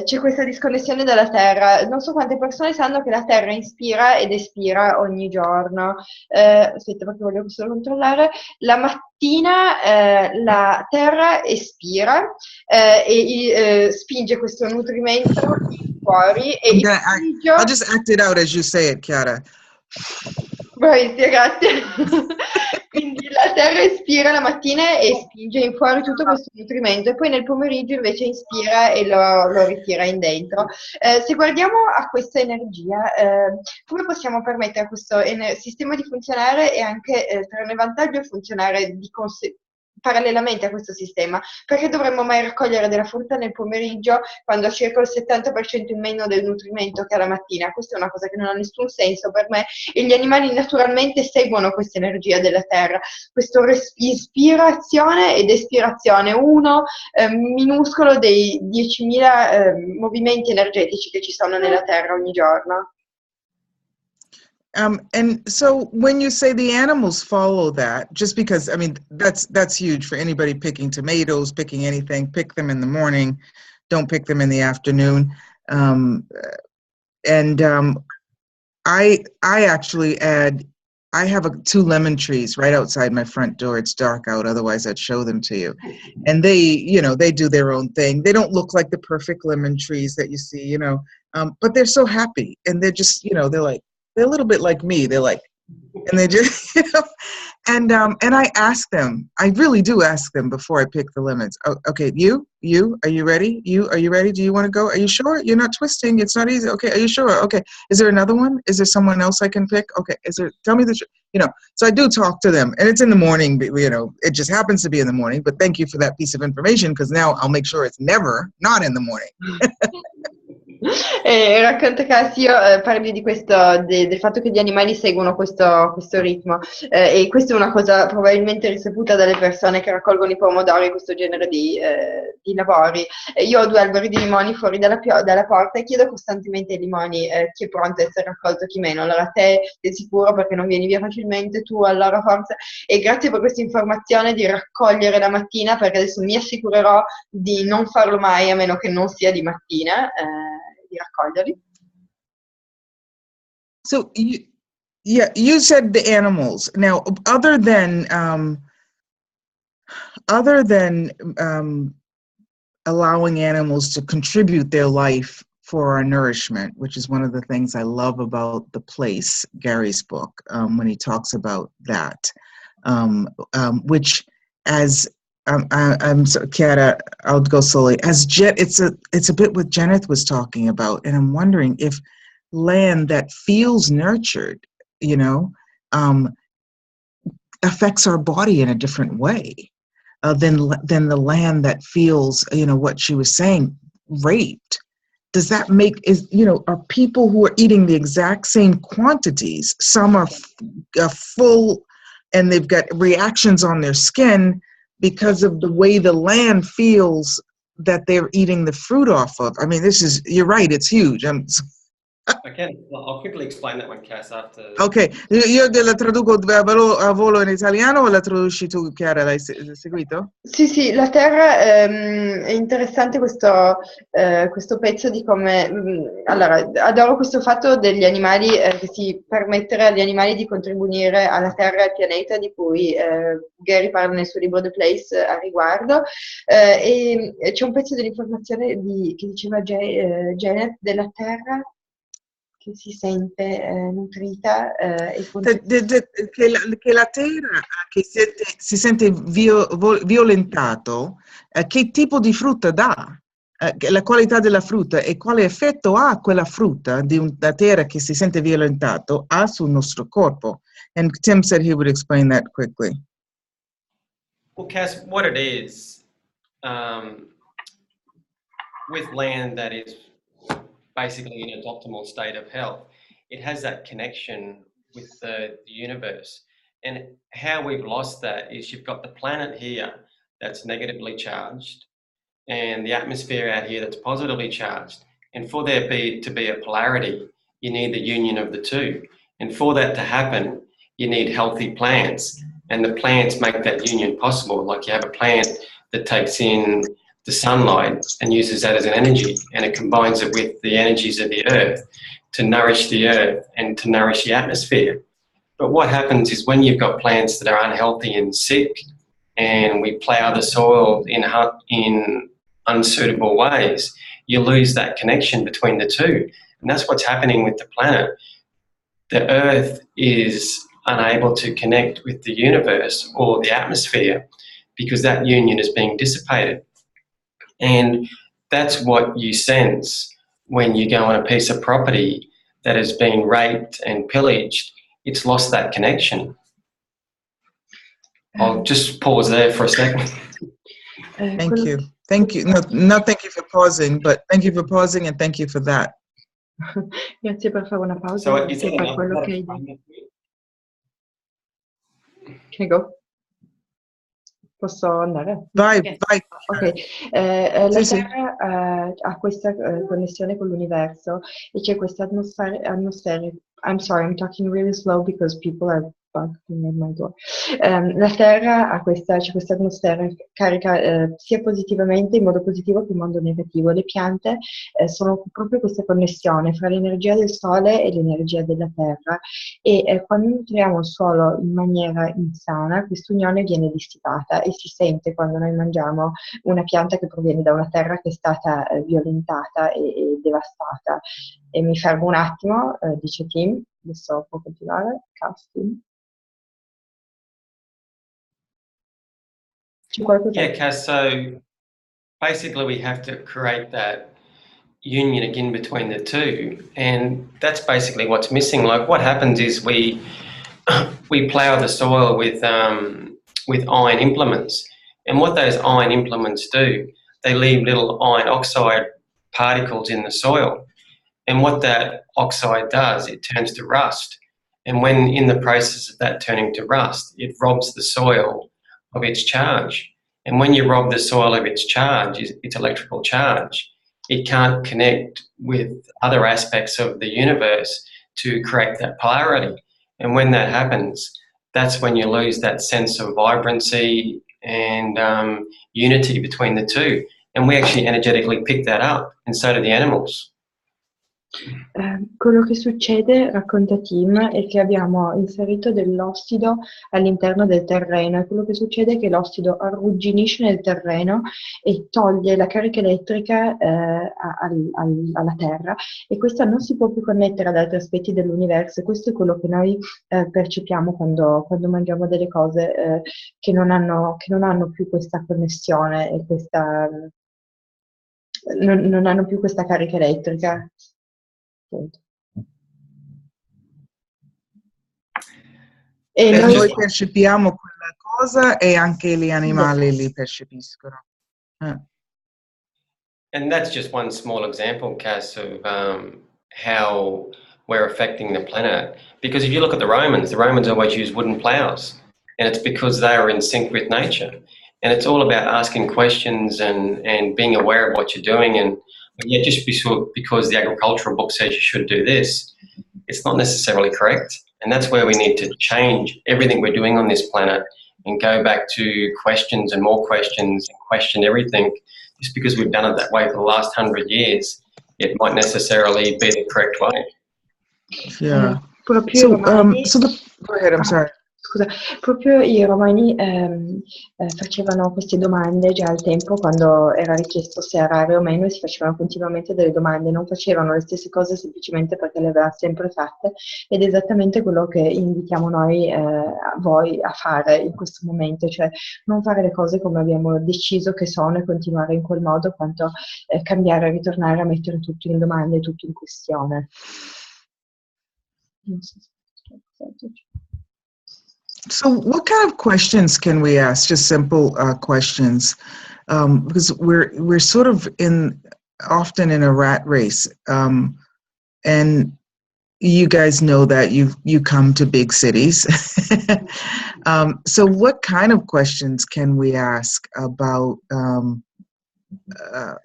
c'è questa disconnessione dalla Terra, non so quante persone sanno che la Terra inspira ed espira ogni giorno, aspetta perché voglio solo controllare, la mattina la Terra espira e spinge questo nutrimento fuori e I'll just act it out as you say it, Chiara. Bravissima, grazie. Quindi la Terra espira la mattina e spinge in fuori tutto questo nutrimento e poi nel pomeriggio invece inspira e lo ritira in dentro. Se guardiamo a questa energia, come possiamo permettere a questo sistema di funzionare e anche trarne vantaggio e funzionare parallelamente a questo sistema? Perché dovremmo mai raccogliere della frutta nel pomeriggio quando ha circa il 70% in meno del nutrimento che ha la mattina? Questa è una cosa che non ha nessun senso per me e gli animali naturalmente seguono questa energia della terra, questa ispirazione ed espirazione, uno minuscolo dei 10.000 movimenti energetici che ci sono nella terra ogni giorno. And so when you say the animals follow that, just because, I mean, that's huge for anybody picking tomatoes, picking anything, pick them in the morning, don't pick them in the afternoon. I actually I have 2 lemon trees right outside my front door. It's dark out, otherwise I'd show them to you. And they do their own thing. They don't look like the perfect lemon trees that you see, but they're so happy. And they're just, they're a little bit like me. They're like, and they just, and I ask them, I really do ask them before I pick the lemons. Oh, okay, you, are you ready? Are you ready? Do you want to go? Are you sure? You're not twisting. It's not easy. Okay, are you sure? Okay. Is there another one? Is there someone else I can pick? Okay. Tell me the truth. So I do talk to them, and it's in the morning, it just happens to be in the morning, but thank you for that piece of information, because now I'll make sure it's never not in the morning. Racconta Kass, io parli di questo, del fatto che gli animali seguono questo ritmo e questa è una cosa probabilmente risaputa dalle persone che raccolgono i pomodori, questo genere di lavori. Io ho 2 alberi di limoni fuori dalla porta e chiedo costantemente ai limoni chi è pronto a essere raccolto, chi meno. Allora te sei sicuro perché non vieni via facilmente, tu allora forza. E grazie per questa informazione di raccogliere la mattina, perché adesso mi assicurerò di non farlo mai a meno che non sia di mattina. Di raccoglierli. So you said the animals. Now, other than allowing animals to contribute their life for our nourishment, which is one of the things I love about The Place, Gary's book, when he talks about that, which as I'm so, Chiara, I'll go slowly. It's a bit what Jeneth was talking about, and I'm wondering if land that feels nurtured, affects our body in a different way than the land that feels, what she was saying, raped. Does that are people who are eating the exact same quantities? Some are full, and they've got reactions on their skin because of the way the land feels that they're eating the fruit off of. I mean, you're right, it's huge. I'll quickly explain that one, Kass, after. Ok, io la traduco a volo in italiano o la traduci tu, Chiara? L'hai seguito? Sì, la terra è interessante questo pezzo di come... allora, adoro questo fatto degli animali, che si permettere agli animali di contribuire alla terra e al pianeta, di cui Gary parla nel suo libro The Place a riguardo, e c'è un pezzo dell'informazione che diceva Janet della terra, che si sente nutrita e che la terra che si sente violentato, che tipo di frutta dà? La qualità della frutta e quale effetto ha quella frutta di una terra che si sente violentato ha sul nostro corpo. And Tim said he would explain that quickly. Well, Kass, what it is, with land that is basically in its optimal state of health, it has that connection with the universe. And how we've lost that is you've got the planet here that's negatively charged, and the atmosphere out here that's positively charged. And for there to be a polarity, you need the union of the two. And for that to happen, you need healthy plants. And the plants make that union possible. Like you have a plant that takes in the sunlight and uses that as an energy, and it combines it with the energies of the earth to nourish the earth and to nourish the atmosphere. But what happens is when you've got plants that are unhealthy and sick, and we plough the soil in unsuitable ways, you lose that connection between the two. And that's what's happening with the planet. The earth is unable to connect with the universe or the atmosphere because that union is being dissipated. And that's what you sense when you go on a piece of property that has been raped and pillaged. It's lost that connection. I'll just pause there for a second. Thank you. Thank you. No, not thank you for pausing, but thank you for pausing and thank you for that. Grazie per fare una pausa. So is Grazie per quello che hai detto. Can I go? Posso andare? Vai, Yes. vai. Ok, la Sì. Terra ha questa connessione con l'universo e c'è questa atmosfera. I'm sorry, I'm talking really slow because people are bugging at my door. La Terra c'è questa atmosfera carica sia positivamente, in modo positivo che in modo negativo. Le piante sono proprio questa connessione fra l'energia del Sole e l'energia della Terra e quando nutriamo il suolo in maniera insana, quest'unione viene dissipata e si sente quando noi mangiamo una pianta che proviene da una terra che è stata violentata e devastata. E mi fermo un attimo, dice Tim, adesso può continuare, Kass, Tim. C'è qualcosa? Yeah, Kass, so basically we have to create that union again between the two, and that's basically what's missing. Like what happens is we plough the soil with iron implements, and what those iron implements do, they leave little iron oxide particles in the soil, and what that oxide does, it turns to rust, and when in the process of that turning to rust, it robs the soil of its charge. And when you rob the soil of its charge, its electrical charge, it can't connect with other aspects of the universe to create that polarity. And when that happens, that's when you lose that sense of vibrancy and unity between the two. And we actually energetically pick that up, and so do the animals. Quello che succede, racconta Tim, è che abbiamo inserito dell'ossido all'interno del terreno e quello che succede è che l'ossido arrugginisce nel terreno e toglie la carica elettrica alla terra e questa non si può più connettere ad altri aspetti dell'universo e questo è quello che noi percepiamo quando mangiamo delle cose che non hanno più questa connessione e questa non hanno più questa carica elettrica. E noi percepiamo quella cosa e anche gli animali li percepiscono. And that's just one small example, Kass, of how we're affecting the planet. Because if you look at the Romans always used wooden plows, and it's because they are in sync with nature. And it's all about asking questions and being aware of what you're doing. And yeah, just because the agricultural book says you should do this, it's not necessarily correct. And that's where we need to change everything we're doing on this planet and go back to questions and more questions and question everything. Just because we've done it that way for the last 100 years, it might necessarily be the correct way. Yeah. Go ahead, I'm sorry. scusa, proprio i romani facevano queste domande già al tempo, quando era richiesto se errare o meno, e si facevano continuamente delle domande, non facevano le stesse cose semplicemente perché le aveva sempre fatte, ed è esattamente quello che invitiamo noi a voi a fare in questo momento, cioè non fare le cose come abbiamo deciso che sono e continuare in quel modo, quanto cambiare, ritornare a mettere tutto in domanda e tutto in questione. Non so se So what kind of questions can we ask? Just simple questions, because we're sort of often in a rat race, and you guys know that you come to big cities. So what kind of questions can we ask about? I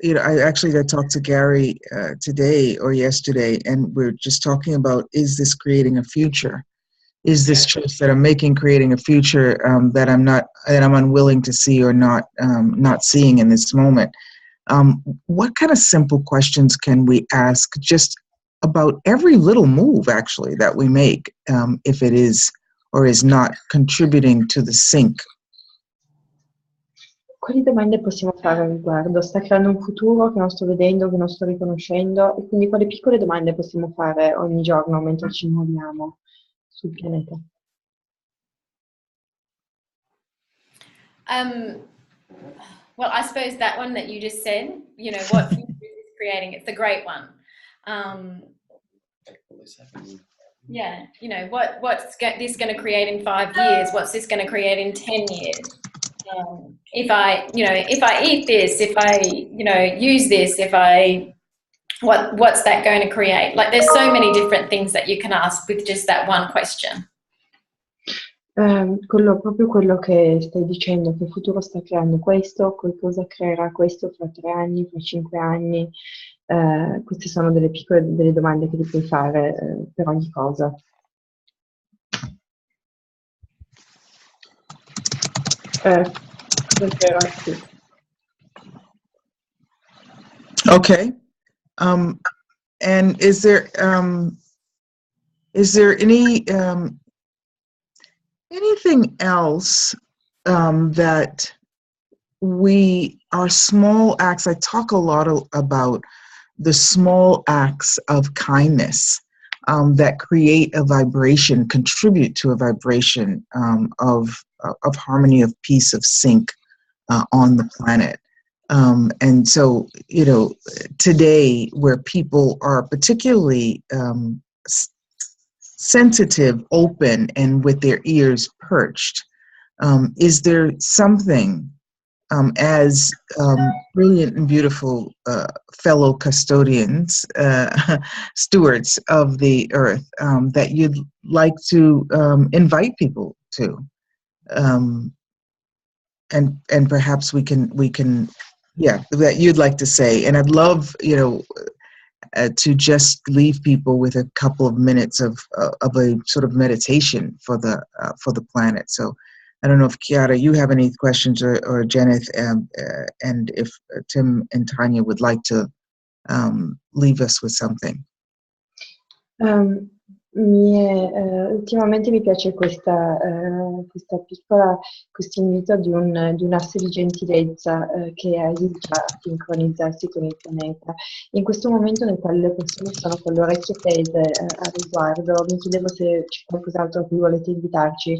talked to Gary today or yesterday, and we're just talking about, is this creating a future? Is this choice that I'm making creating a future that I'm unwilling to see or not seeing in this moment? What kind of simple questions can we ask just about every little move actually that we make, if it is or is not contributing to the sink? Quali domande possiamo fare al riguardo? Sta creando un futuro che non sto vedendo, che non sto riconoscendo, e quindi quali piccole domande possiamo fare ogni giorno mentre ci muoviamo sul pianeta? Well, I suppose that one that you just said, what future is this creating? It's a great one. Yeah, what's this going to create in 5 years? What's this going to create in 10 years? If I eat this, if I, use this, what's that going to create? Like, there's so many different things that you can ask with just that one question. Proprio quello che stai dicendo, che il futuro sta creando questo, cosa creerà questo fra 3 anni, fra 5 anni. Queste sono delle domande che ti puoi fare per ogni cosa. Okay. And is there anything else that our small acts? I talk a lot about the small acts of kindness that create a vibration, contribute to a vibration of harmony, of peace, of sync on the planet. And so, today, where people are particularly sensitive, open, and with their ears perched, is there something as brilliant and beautiful fellow custodians, stewards of the earth, that you'd like to invite people to? And perhaps we can that you'd like to say. And I'd love to just leave people with a couple of minutes of a sort of meditation for the planet. So I don't know if Chiara, you have any questions, or Jenith, and if Tim and Tanya would like to leave us with something. Ultimamente mi piace questo invito di un asse di gentilezza che aiuta a sincronizzarsi con il pianeta. In questo momento nel quale le persone sono con le orecchie tese a riguardo, mi chiedevo se c'è qualcos'altro a cui volete invitarci.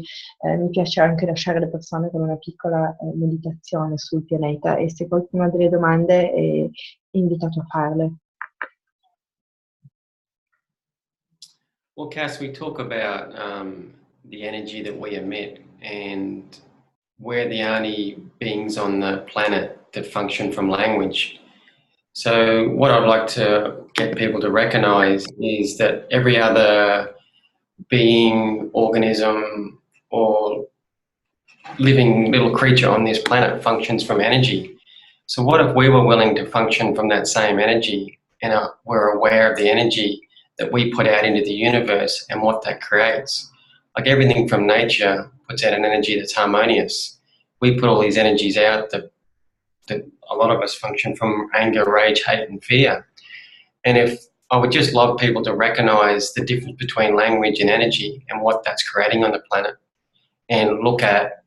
Mi piace anche lasciare le persone con una piccola meditazione sul pianeta, e se qualcuno ha delle domande è invitato a farle. Well, Kass, we talk about the energy that we emit, and we're the only beings on the planet that function from language. So what I'd like to get people to recognize is that every other being, organism, or living little creature on this planet functions from energy. So what if we were willing to function from that same energy, and we're aware of the energy that we put out into the universe and what that creates? Like, everything from nature puts out an energy that's harmonious. We put all these energies out that a lot of us function from anger, rage, hate, and fear. And if I would just love people to recognize the difference between language and energy and what that's creating on the planet. and look at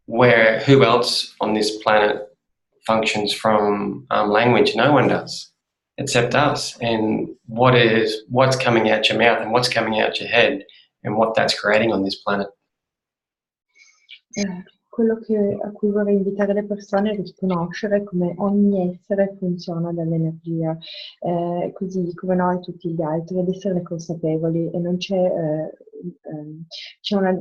who else on this planet functions from language. No one does except us, and what's coming out your mouth and what's coming out your head and what that's creating on this planet. Quello a cui vorrei invitare le persone è riconoscere come ogni essere funziona dall'energia, così come noi tutti gli altri, ed esserne consapevoli, e non c'è una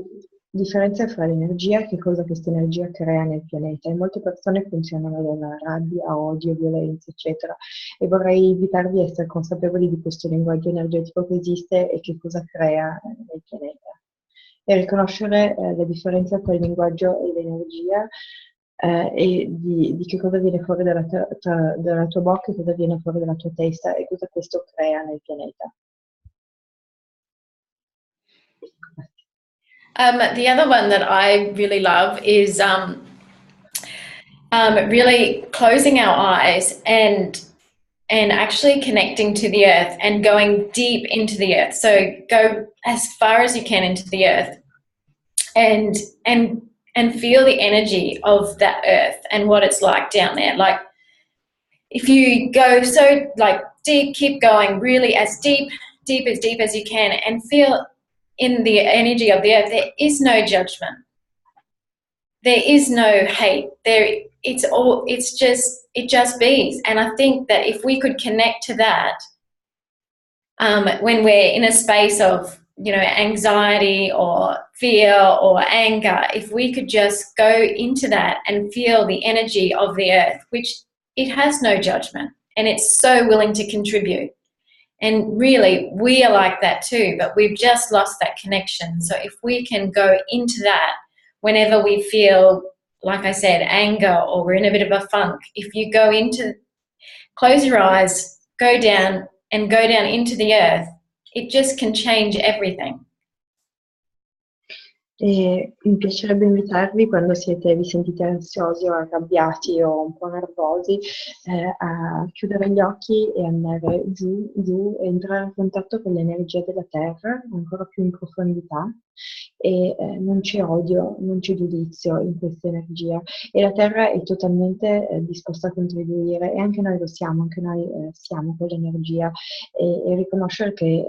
differenza fra l'energia e che cosa questa energia crea nel pianeta, e molte persone funzionano dalla rabbia, odio, violenza, eccetera, e vorrei invitarvi a essere consapevoli di questo linguaggio energetico che esiste e che cosa crea nel pianeta. E riconoscere la differenza tra il linguaggio e l'energia, e di che cosa viene fuori dalla tua bocca e cosa viene fuori dalla tua testa e cosa questo crea nel pianeta. The other one that I really love is really closing our eyes and actually connecting to the earth and going deep into the earth. So go as far as you can into the earth and feel the energy of that earth and what it's like down there. Like if you go so like deep, keep going really as deep as you can and feel in the energy of the earth. There is no judgment. There is no hate. It just be. And I think that if we could connect to that, when we're in a space of, anxiety or fear or anger, if we could just go into that and feel the energy of the earth, which it has no judgment and it's so willing to contribute. And really, we are like that too, but we've just lost that connection. So if we can go into that whenever we feel, like I said, anger or we're in a bit of a funk, if you close your eyes, go down into the earth, it just can change everything. E mi piacerebbe invitarvi, quando vi sentite ansiosi o arrabbiati o un po' nervosi, a chiudere gli occhi e andare giù e entrare in contatto con l'energia della terra, ancora più in profondità, e non c'è odio, non c'è giudizio in questa energia, e la terra è totalmente disposta a contribuire, e anche noi lo siamo, anche noi siamo quell'energia, e riconoscere che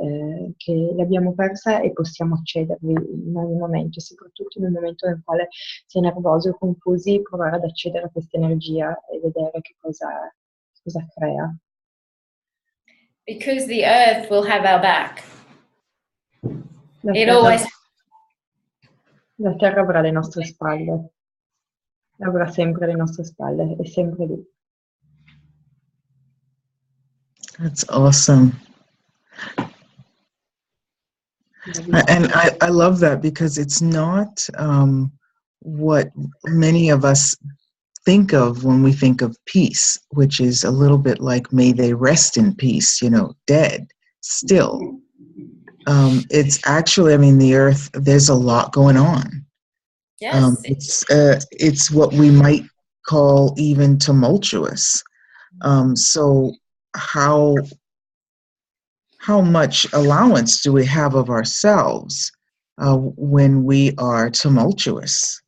l'abbiamo persa e possiamo accedervi in ogni momento, soprattutto in un momento nel quale si è nervosi o confusi, provare ad accedere a questa energia e vedere che cosa crea. Because the earth will have our back. La terra avrà le nostre spalle, avrà sempre le nostre spalle, è sempre lì. That's awesome. And I love that, because it's not what many of us think of when we think of peace, which is a little bit like, may they rest in peace, dead, still. It's actually, the earth, there's a lot going on. Yes. It's what we might call even tumultuous. So how much allowance do we have of ourselves when we are tumultuous,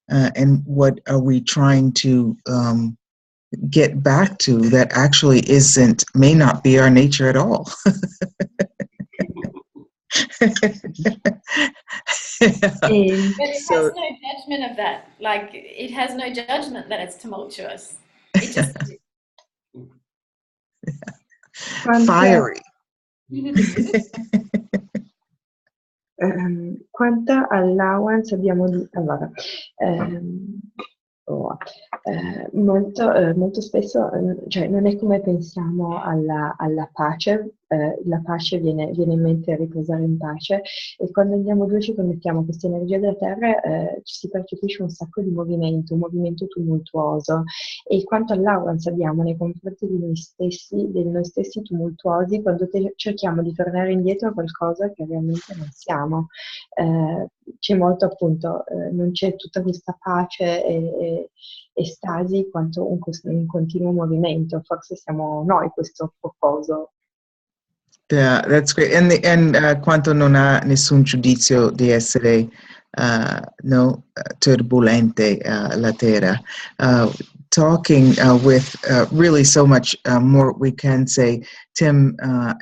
and what are we trying to get back to that actually may not be our nature at all. But it has no judgment of that. Like, it has no judgment that it's tumultuous. It just fiery. Quanta allowance abbiamo di... Allora, molto spesso, non è come pensiamo alla pace. La pace viene in mente riposare in pace, e quando andiamo giù ci connettiamo a questa energia della terra, ci si percepisce un sacco di movimento, un movimento tumultuoso, e quanto all'allowance abbiamo nei confronti di noi stessi tumultuosi, quando cerchiamo di tornare indietro a qualcosa che realmente non siamo. C'è molto, appunto, non c'è tutta questa pace e stasi quanto un continuo movimento. Forse siamo noi questo proposo. Yeah, that's great. And quanto non ha nessun giudizio di essere no turbulente la terra. Talking with really so much more we can say. Tim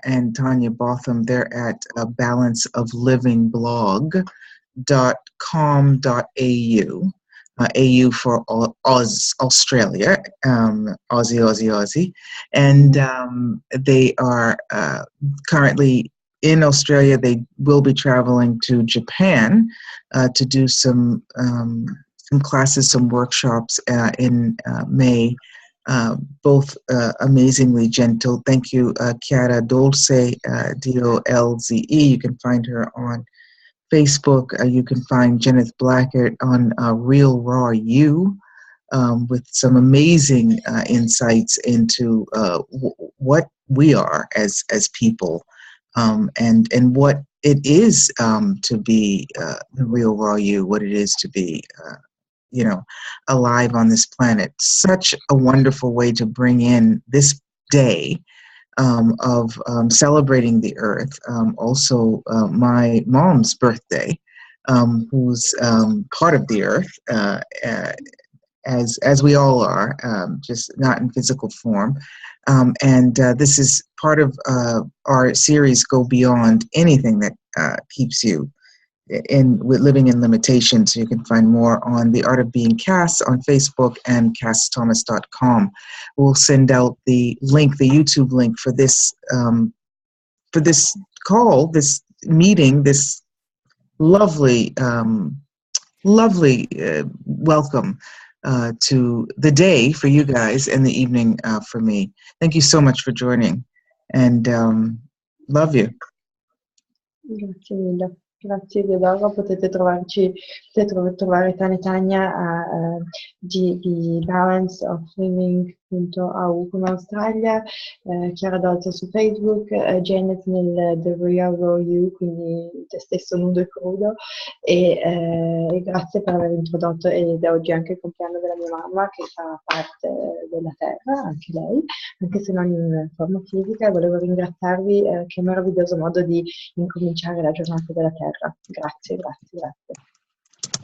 and Tanya Botham, they're at balanceoflivingblog.com.au. AU for Australia, Aussie, and they are currently in Australia. They will be traveling to Japan to do some classes, some workshops in May. Both amazingly gentle. Thank you, Chiara Dolce, Dolze. You can find her on Facebook. You can find Jenith Blackett on Real Raw You, with some amazing insights into what we are as people, and what it is to be the real raw you, what it is to be alive on this planet. Such a wonderful way to bring in this day of celebrating the earth. Also, my mom's birthday, who's part of the earth, as we all are, just not in physical form. And this is part of our series, Go Beyond Anything That Keeps You with Living in Limitations. You can find more on The Art of Being Kass on Facebook and kassthomas.com. We'll send out the link, the YouTube link for this call, this meeting, this lovely welcome to the day for you guys and the evening for me. Thank you so much for joining, and love you. Grazie mille. Grazie Teodoro, potete trovare Tanya di balanceofliving.au come Australia, Chiara Dolce su Facebook, Janet nel The Real Raw You, quindi te stesso nudo e crudo, e grazie per aver introdotto, ed è oggi anche il compleanno della mia mamma che fa parte della Terra, anche lei, anche se non in forma fisica, e volevo ringraziarvi, che meraviglioso modo di incominciare la giornata della Terra. Grazie.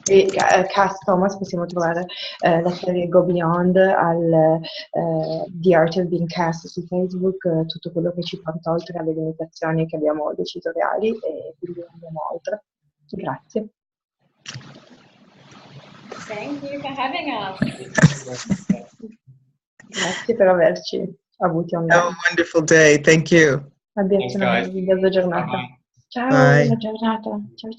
E Kass Thomas possiamo trovare la serie Go Beyond al The Art of Being Kass su Facebook, tutto quello che ci porta oltre alle limitazioni che abbiamo decisionali, e quindi andiamo oltre. Grazie. Thank you for having us. Grazie per averci avuti online. Have a wonderful day. Thank you. Abbiate una meravigliosa giornata. Bye-bye. Ciao, Bye. buona giornata. Ciao.